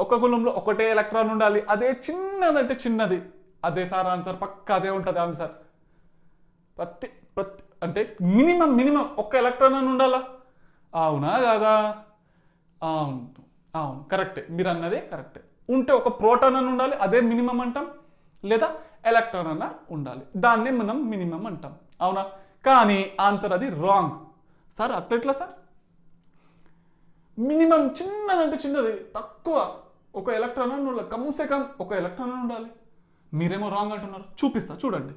ఒక్క కులంలో ఒకటే ఎలక్ట్రాన్ ఉండాలి, అదే చిన్నదంటే చిన్నది, అదే సార్ ఆన్సర్. పక్క అదే ఉంటుంది ఆన్సర్. ప్రతి అంటే మినిమం ఒక్క ఎలక్ట్రాన్ అని ఉండాలా? అవునా కాదా? అవును అవును, కరెక్టే, మీరు అన్నదే కరెక్టే. ఉంటే ఒక ప్రోటాన్ అని ఉండాలి, అదే మినిమం అంటాం. లేదా ఎలక్ట్రాన్ అన్న ఉండాలి, దాన్నే మనం మినిమం అంటాం. అవునా? కానీ ఆన్సర్ అది రాంగ్ సార్. అట్లా సార్, మినిమం చిన్నదంటే చిన్నది, తక్కువ ఒక ఎలక్ట్రాన్ అని ఉండాలి, కమ్సే కమ్ ఒక ఎలక్ట్రాన్ అని ఉండాలి. మీరేమో రాంగ్ అంటున్నారు. చూపిస్తా చూడండి.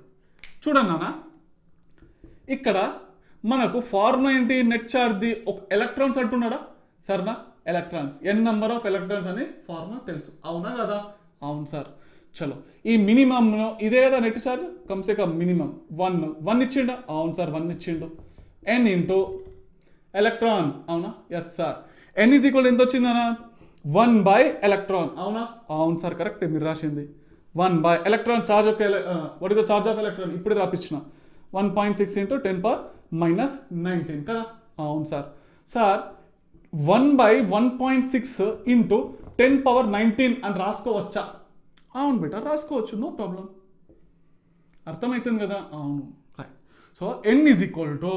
చూడండి నాన్న, ఇక్కడ మనకు ఫార్ములా ఏంటి? నెట్ ఛార్జ్ది ఒక ఎలక్ట్రాన్స్ అంటున్నాడా సరేనా? Electrons, n number of electrons అని ఫార్ములా తెలుసు. అవునా కదా? అవును సార్. చలో, ఈ మినిమం ఇదే కదా నెట్ ఛార్జ్, కమ్సే కమ్ మినిమం 1 ఇచ్చిండా? అవును సార్, 1 ఇచ్చిండు. N into electron. అవునా? Yes sir. N is equal ఎంత వచ్చిందనా? 1/ఎలక్ట్రాన్. అవునా? అవును సార్, కరెక్ట్ మీరు రాసింది. 1/ఎలక్ట్రాన్ ఛార్జ్ యొక్క what is the charge of electron? ఇప్పుడే రాపించిన 1.6 × 10⁻⁹ కదా? అవును సార్. సార్ 1/1.6 × 10⁻⁹ అని రాసుకోవచ్చా? అవును బేటా, రాసుకోవచ్చు, నో ప్రాబ్లం. అర్థమవుతుంది కదా? అవును, right. So n is equal to,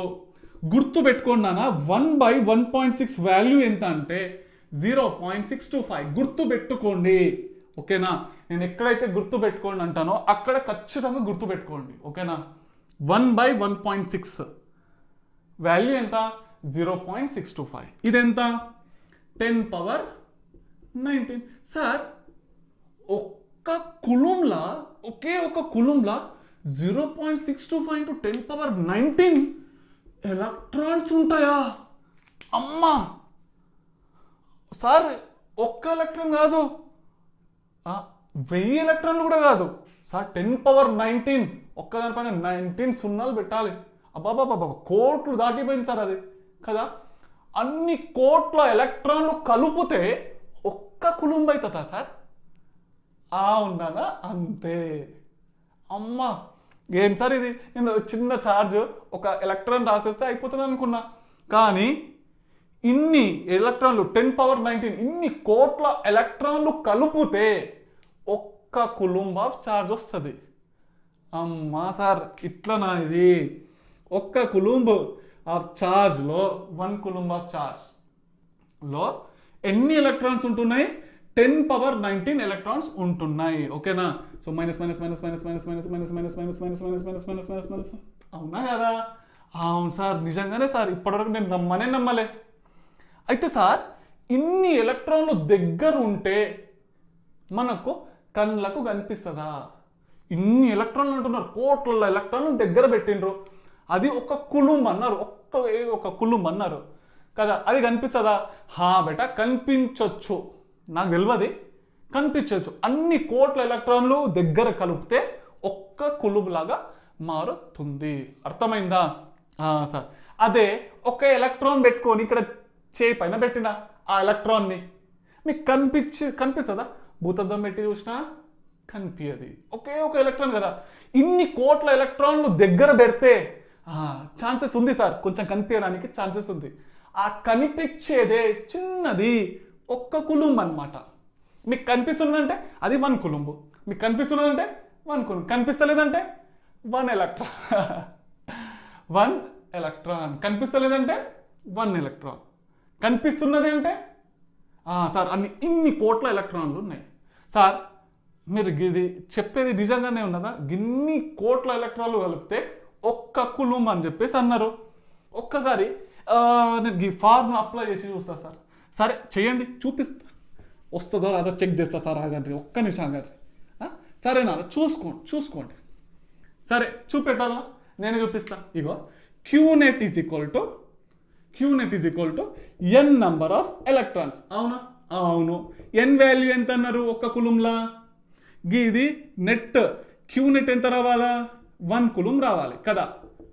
గుర్తు పెట్టుకోండి నాన్న, 1/1.6 వాల్యూ ఎంత అంటే 0.625. గుర్తు పెట్టుకోండి, ఓకేనా? నేను ఎక్కడైతే గుర్తు పెట్టుకోండి అంటానో అక్కడ ఖచ్చితంగా గుర్తు పెట్టుకోండి, ఓకేనా? 1/1.6 వాల్యూ ఎంత? 0.625. ఇదెంత? 10⁻⁹. సార్ ఒక్క కులంలా, ఒకే ఒక కులంలా 0.625 × 10⁻⁹ ఎలక్ట్రాన్స్ ఉంటాయా? అమ్మా సార్, ఒక్క ఎలక్ట్రాన్ కాదు, 1000 ఎలక్ట్రాన్లు కూడా కాదు సార్. 10⁻⁹, ఒక్కదానిపైన 19 సున్నాలు పెట్టాలి. అబ్బాబాబా, కోట్లు దాటిపోయింది సార్ అది కదా? అన్ని కోట్ల ఎలక్ట్రాన్లు కలిపితే ఒక్క కులుంబ అవుతుందా సార్? ఉన్నానా? అంతే. అమ్మా ఏం సార్ ఇది? నేను చిన్న ఛార్జ్ ఒక ఎలక్ట్రాన్ రాసేస్తే అయిపోతుంది అనుకున్నా, కానీ ఇన్ని ఎలక్ట్రాన్లు 10⁻⁹, ఇన్ని కోట్ల ఎలక్ట్రాన్లు కలిపితే ఒక్క కులుంబ్ ఆఫ్ ఛార్జ్ వస్తుంది. అమ్మా సార్, ఇట్లనా ఇది? ఒక్క కులుంబ్ ఆఫ్ ఛార్జ్లో 1 కులుంబ్ ఆఫ్ ఛార్జ్లో ఎన్ని ఎలక్ట్రాన్స్ ఉంటున్నాయి? 10⁻⁹ ఎలక్ట్రాన్స్ ఉంటున్నాయి, ఓకేనా? So minus minus minus minus minus minus minus minus minus minus minus minus minus minus minus. అవునా కదా? అవును సార్, నిజంగానే సార్, ఇప్పటివరకు నేను నమ్మలే. అయితే సార్, ఇన్ని ఎలక్ట్రాన్లు దగ్గర ఉంటే మనకు కళ్ళకు కనిపిస్తుందా? ఇన్ని ఎలక్ట్రాన్లు అంటున్నారు, కోట్ల ఎలక్ట్రాన్లు దగ్గర పెట్టిండ్రు, అది ఒక కులుం అన్నారు, ఒక కులుం అన్నారు కదా, అది కనిపిస్తుందా? బేటా కనిపించవచ్చు, నాకు తెలియదు, కనిపించవచ్చు. అన్ని కోట్ల ఎలక్ట్రాన్లు దగ్గర కలిపితే ఒక్క కులుం లాగా మారుతుంది. అర్థమైందా సార్? అదే ఒక ఎలక్ట్రాన్ పెట్టుకొని ఇక్కడ చేయి పైన పెట్టిన ఆ ఎలక్ట్రాన్ని మీకు కనిపిస్తుందా? భూతద్దం పెట్టి చూసినా కనిపించదు, ఒకే ఒక ఎలక్ట్రాన్ కదా. ఇన్ని కోట్ల ఎలక్ట్రాన్లు దగ్గర పెడితే ఛాన్సెస్ ఉంది సార్, కొంచెం కనిపించడానికి ఛాన్సెస్ ఉంది. ఆ కనిపించేదే చిన్నది ఒక్క కులుంబ్ అనమాట. మీకు కనిపిస్తుందంటే అది 1 కులుంబు, మీకు కనిపిస్తున్నదంటే 1 కులుంబు, కనిపిస్తలేదంటే 1 ఎలక్ట్రాన్ 1 ఎలక్ట్రాన్, కనిపిస్తలేదంటే 1 ఎలక్ట్రాన్, కనిపిస్తున్నది అంటే సార్ ఇన్ని కోట్ల ఎలక్ట్రాన్లు ఉన్నాయి సార్. మీరు ఇది చెప్పేది నిజంగానే ఉన్నదా? ఇన్ని కోట్ల ఎలక్ట్రాన్లు కలిపితే ఒక్క కులుంబ్ అని చెప్పేసి అన్నారు. ఒక్కసారి నేను ఈ ఫార్మ్ అప్లై చేసి చూస్తా సార్. సరే చేయండి, చూపిస్తా, వస్తుందో అదో చెక్ చేస్తా సార్. ఆగండి, ఒక్క నిమిషం ఆగండి. సరేనా, చూసుకోండి. సరే చూపెట్టాలా? నేను చూపిస్తా. ఇగో Q net is equal to N number of electrons. అవునా? అవును. ఎన్ వాల్యూ ఎంత అన్నారు ఒక్క కులుంలా? ఇది నెట్ క్యూనెట్ ఎంత రావాలా? 1 కులుం రావాలి కదా.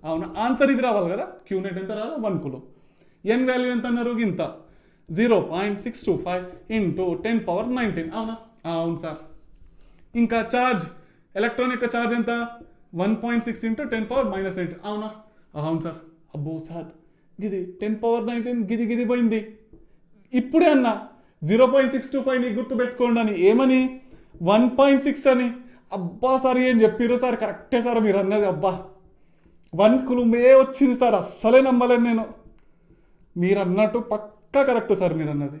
అవునా? ఆన్సర్ ఇది రావాలి కదా. క్యూనెట్ ఎంత రావాలి? 1 కులుం. ఎన్ వాల్యూ ఎంత అన్నారు? ఇంత 0.625 ఇంటూ 10⁻19. అవునా? అవును సార్. ఇంకా ఛార్జ్, ఎలక్ట్రాన్ యొక్క ఛార్జ్ ఎంత? 1.6 ఇంటూ 10⁻−8. అవునా? అవును సార్. అబ్బో సార్, గిది 10⁻19 గిది పోయింది. ఇప్పుడే అన్నా 0.625 ని గుర్తుపెట్టుకోండి అని. ఏమని? 1.6 అని. అబ్బా సార్, ఏం చెప్పారు సార్, కరెక్టే సార్ మీరు అన్నది. అబ్బా 1 కులుంబే వచ్చింది సార్, అస్సలే నమ్మలేను నేను. మీరు అన్నట్టు పక్కా కరెక్ట్ సార్ మీరు అన్నది.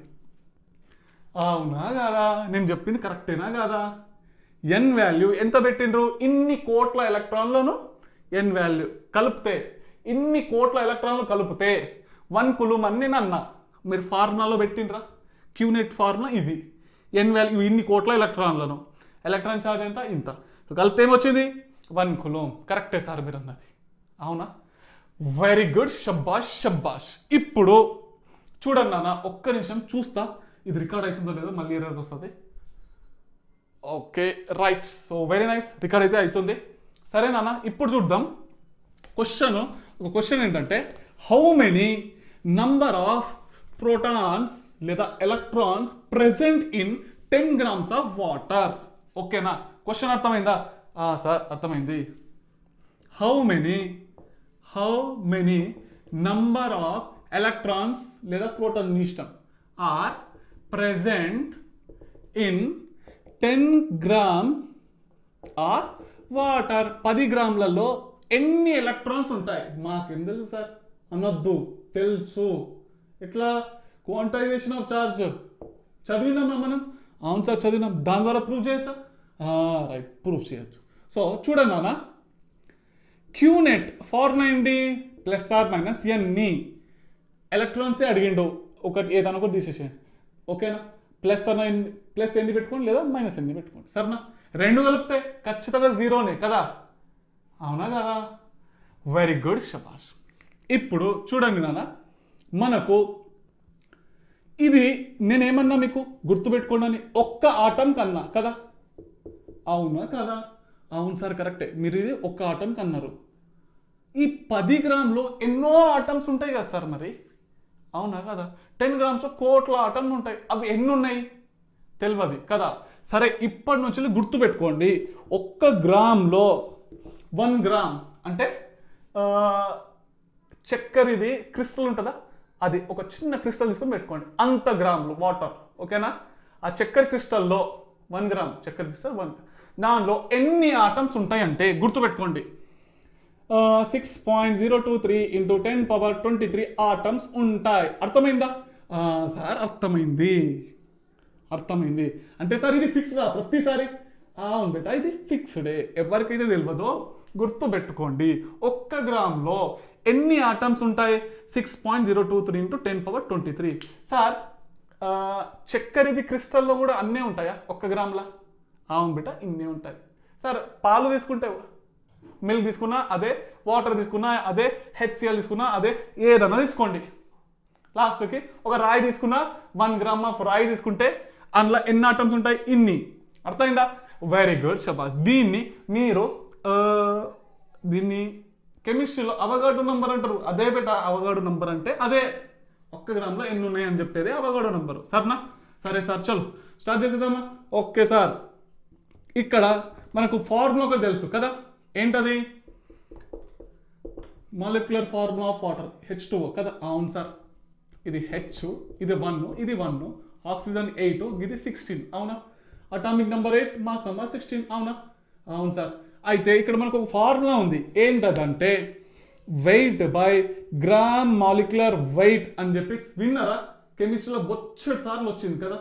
అవునా కాదా? నేను చెప్పింది కరెక్టేనా కాదా? ఎన్ వాల్యూ ఎంత పెట్టిండ్రు? ఇన్ని కోట్ల ఎలక్ట్రాన్లను ఎన్ వాల్యూ కలిపితే, ఇన్ని కోట్ల ఎలక్ట్రాన్లు కలిపితే 1 కులుం అని నేను అన్నా. మీరు ఫార్ములాలో పెట్టిండ్రా? క్యూనెట్ ఫార్ములా ఇది. ఎన్ వాల్యూ ఇన్ని కోట్ల ఎలక్ట్రాన్లను, ఎలక్ట్రాన్ ఛార్జ్ ఎంత? ఇంత, కలిపితే ఏమొచ్చింది? 1 కులుం. కరెక్టే సార్ మీరు అన్నది. అవునా? వెరీ గుడ్, షబ్బాష్. ఇప్పుడు చూడండి నాన్న, ఒక్క నిమిషం చూస్తా ఇది రికార్డ్ అవుతుందో లేదో, మళ్ళీ ఎర్రర్ వస్తుంది. Okay right, so very nice, record అయితే అవుతుంది. సరే నాన్న, ఇప్పుడు చూద్దాం ఒక క్వశ్చన్ ఏంటంటే, how many number of protons లేదా electrons present in 10 grams of water. ఓకేనా? క్వశ్చన్ అర్థమైందా? సార్ అర్థమైంది. How many number of electrons లేదా ప్రోటాన్ ఇష్టం are present in 10 grams of water. 10 గ్రాములలో ఎన్ని ఎలక్ట్రాన్స్ ఉంటాయి? మాకేం తెలుసు సార్ అనొద్దు, తెలుసు. ఎట్లా? క్వాంటైజేషన్ ఆఫ్ ఛార్జ్ చదివినామా మనం? అవును సార్ చదివినాం. దాని ద్వారా ప్రూవ్ చేయొచ్చా? రైట్, ప్రూవ్ చేయొచ్చు. సో చూడండి నాన్న, క్యూనెట్ ఫార్ములా ఏంటి? +or - ఎన్ని ఎలక్ట్రాన్సే అడిగిండు, ఒకటి ఏదైనా ఒకటి తీసేసేయండి. ఓకేనా? ప్లస్ ఎన్ని పెట్టుకోండి లేదా మైనస్ ఎన్ని పెట్టుకోండి. సరేనా? రెండు కలిపితే ఖచ్చితంగా 0నే కదా. అవునా కదా? వెరీ గుడ్, శబాష్. ఇప్పుడు చూడండి నాన్న, మనకు ఇది నేనేమన్నా మీకు గుర్తుపెట్టుకోండి అని, ఒక్క ఆటం కన్నా కదా. అవునా కదా? అవును సార్ కరెక్టే, మీరు ఇది ఒక్క ఆటం కన్నారు. ఈ 10 గ్రాములో ఎన్నో ఆటమ్స్ ఉంటాయి కదా సార్ మరి. అవునా కదా? 10 గ్రామ్స్లో కోట్ల ఆటంలు ఉంటాయి. అవి ఎన్ని ఉన్నాయి తెలియదు కదా. సరే, ఇప్పటి నుంచి గుర్తుపెట్టుకోండి, ఒక్క గ్రామ్లో 1 గ్రామ్ అంటే చక్కెర, ఇది క్రిస్టల్ ఉంటుందా, అది ఒక చిన్న క్రిస్టల్ తీసుకొని పెట్టుకోండి, అంత గ్రాములు వాటర్. ఓకేనా? ఆ చక్కెర క్రిస్టల్లో 1 గ్రామ్ చక్కెర క్రిస్టల్ 1, దానిలో ఎన్ని ఆటమ్స్ ఉంటాయంటే గుర్తుపెట్టుకోండి, 6.023 ఇంటూ 10⁻23 ఆటమ్స్ ఉంటాయి. అర్థమైందా సార్? అర్థమైంది. అంటే సార్ ఇది ఫిక్స్డా ప్రతిసారి? అవును బేటా, ఇది ఫిక్స్డే. ఎవరికైతే తెలియదో గుర్తుపెట్టుకోండి, 1 గ్రామ్లో ఎన్ని ఆటమ్స్ ఉంటాయి? 6.023 ఇంటూ 10^23. సార్ చక్కెరది క్రిస్టల్లో కూడా అన్నీ ఉంటాయా 1 గ్రాముల? అవును బిడ్డ, ఇన్నే ఉంటాయి. సార్ పాలు తీసుకుంటే, మిల్క్ తీసుకున్నా అదే, వాటర్ తీసుకున్నా అదే, హెచ్సిఎల్ తీసుకున్నా అదే, ఏదన్నా తీసుకోండి. లాస్ట్కి ఒక రాయి తీసుకున్నా 1 గ్రామ్ ఆఫ్ రాయి తీసుకుంటే అందులో ఎన్ని ఆటమ్స్ ఉంటాయి? ఇన్ని. అర్థమైందా? వెరీ గుడ్, శబాష్. దీన్ని కెమిస్ట్రీలో అవగాడో నంబర్ అంటారు. అదే బేట అవగాడో నంబర్ అంటే అదే 1 గ్రామ్లో ఎన్ని ఉన్నాయి అని చెప్పేది అవగాడో నంబరు. సరేనా? సరే సార్, చలో స్టార్ట్ చేసేద్దామా? ఓకే సార్, ఇక్కడ మనకు ఫార్ములా ఒకటి తెలుసు కదా, ఏంటది? Molecular formula of water H2O కదా. అవును సార్, ఇది H, ఇది 1, ఇది 1, ఆక్సిజన్ 8, ఇది 16. అవునా? Atomic number 8, mass number 16. అవునా? అవును సార్. అయితే ఇక్కడ మనకు ఒక ఫార్ములా ఉంది. ఏంటదంటే weight by gram molecular weight అని చెప్పి విన్నారా? కెమిస్ట్రీలో బొచ్చటి సార్లు వచ్చింది కదా.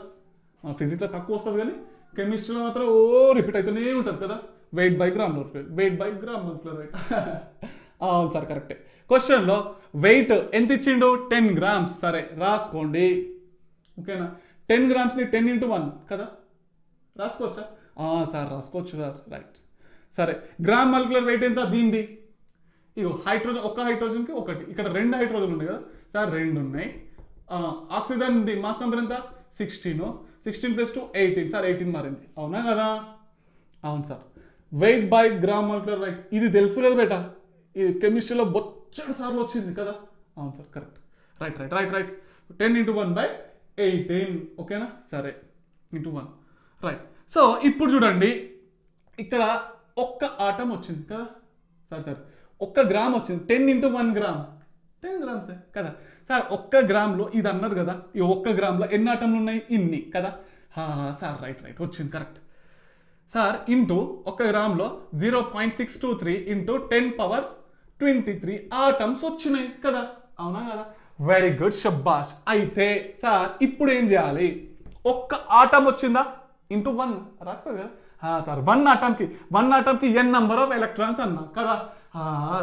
ఫిజిక్స్లో తక్కువ వస్తుంది కానీ కెమిస్ట్రీలో మాత్రం రిపీట్ అవుతూనే ఉంటుంది కదా. Wait by gram molecular wait. అవును సార్, కరెక్టే. క్వశ్చన్లో వెయిట్ ఎంత ఇచ్చిండు? 10 గ్రామ్స్. సరే రాసుకోండి, ఓకేనా? 10 గ్రామ్స్ని 10 ఇంటూ 1 కదా, రాసుకోవచ్చా? సార్ రాసుకోవచ్చు సార్, రైట్. సరే, గ్రామ్ మాలిక్యులర్ వెయిట్ ఎంత దీనిది? ఇగో హైడ్రోజన్, ఒక హైడ్రోజన్కి ఒకటి, ఇక్కడ 2 హైడ్రోజన్ ఉన్నాయి కదా సార్, 2 ఉన్నాయి. ఆక్సిజన్ది మాస్ నెంబర్ ఎంత? 16. 16 + 2 18. సార్ 18 మారింది, అవునా కదా? అవును sir. Wait by gram molecular wait ఇది తెలుసు కదా బేటా, ఇది కెమిస్ట్రీలో బొచ్చడి సార్లు వచ్చింది కదా. అవును సార్, కరెక్ట్. రైట్. 10 ఇంటూ 1/18. ఓకేనా? సరే, ఇంటూ 1. రైట్. సో ఇప్పుడు చూడండి, ఇక్కడ ఒక్క ఆటం వచ్చింది కదా సార్, 1 గ్రామ్ వచ్చింది. 10 ఇంటూ 1 గ్రామ్ 10 గ్రామ్సే కదా సార్. 1 గ్రామ్లో ఇది అన్నారు కదా, ఈ 1 గ్రామ్లో ఎన్ని ఆటంలు ఉన్నాయి? ఇన్ని కదా. సార్ రైట్ వచ్చింది, కరెక్ట్ సార్. ఇంటూ 1 గ్రామ్లో 0.623 ఇంటూ 10^23 ఆటమ్స్ వచ్చినాయి కదా, అవునా కదా? వెరీ గుడ్, షబ్బాష్. అయితే సార్ ఇప్పుడు ఏం చేయాలి? 1 ఆటం వచ్చిందా? ఇంటూ 1 రాసుకోదు కదా sir. 1 ఆటంకి n number of electrons అన్నా కదా.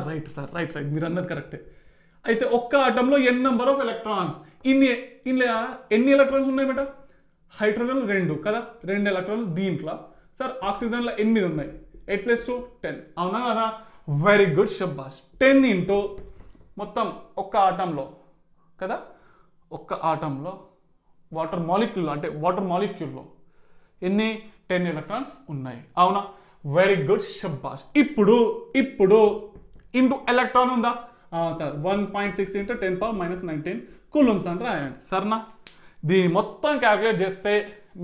రైట్ సార్, రైట్ మీరు అన్నది కరెక్టే. అయితే 1 ఆటంలో n నెంబర్ ఆఫ్ ఎలక్ట్రాన్స్, ఎన్ని ఎలక్ట్రాన్స్ ఉన్నాయి బేట? హైడ్రోజన్ 2 కదా, 2 ఎలక్ట్రాన్స్ దీంట్లో. సార్ ఆక్సిజన్లో 8 ఉన్నాయి, 8 + 2 10. అవునా కదా? Very good, షబ్బాష్. 10 ఇంటూ మొత్తం 1 ఆటంలో కదా, 1 ఆటంలో వాటర్ మాలిక్యూల్లో ఎన్ని? 10 ఎలక్ట్రాన్స్ ఉన్నాయి, అవునా? వెరీ గుడ్, షబ్బాష్. ఇప్పుడు ఇంటూ ఎలక్ట్రాన్ ఉందా? సార్ 1.6 ఇంటూ 10⁻−19 కూలుంబ్స్ అని రాయండి. సరేనా? దీన్ని మొత్తం క్యాల్కులేట్ చేస్తే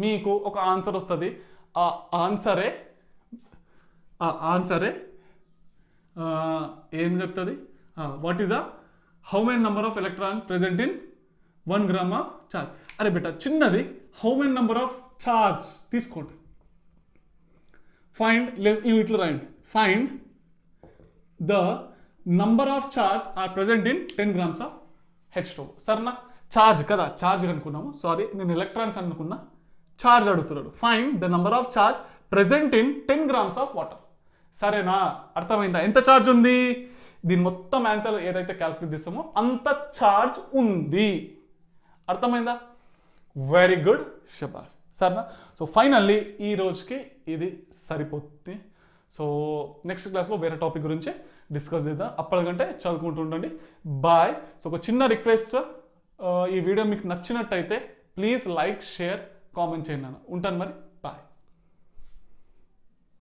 మీకు ఒక ఆన్సర్ వస్తుంది. ఆ ఆన్సరే ఏం చెప్తుంది? What is how many number of electron present in 1 gram of charge. అరే బిడ్డ, చిన్నది how many number of charge తీసుకోండి. ఇట్లా రాయండి, find the number of charge are present in 10 grams of H2O. సరేనా? చార్జ్ కదా, చార్జ్ అనుకున్నాము, సారీ నేను ఎలక్ట్రాన్స్ అనుకున్నా. చార్జ్ అడుగుతున్నాడు. Find the number of charge present in 10 grams of water. సరేనా? అర్థమైందా? ఎంత చార్జ్ ఉంది? దీని మొత్తం ఆన్సర్ ఏదైతే క్యాల్కులేట్ చేస్తామో అంత చార్జ్ ఉంది. అర్థమైందా? వెరీ గుడ్, షబాష్. సరేనా? సో ఫైనల్లీ ఈ రోజుకి ఇది సరిపోతుంది. సో నెక్స్ట్ క్లాస్లో వేరే టాపిక్ గురించి డిస్కస్ చేద్దాం. అప్పటికంటే చదువుకుంటూ ఉండండి. బాయ్. సో ఒక చిన్న రిక్వెస్ట్, ఈ వీడియో మీకు నచ్చినట్టయితే ప్లీజ్ లైక్, షేర్, కామెంట్ చేయండి. ఉంటాను మరి.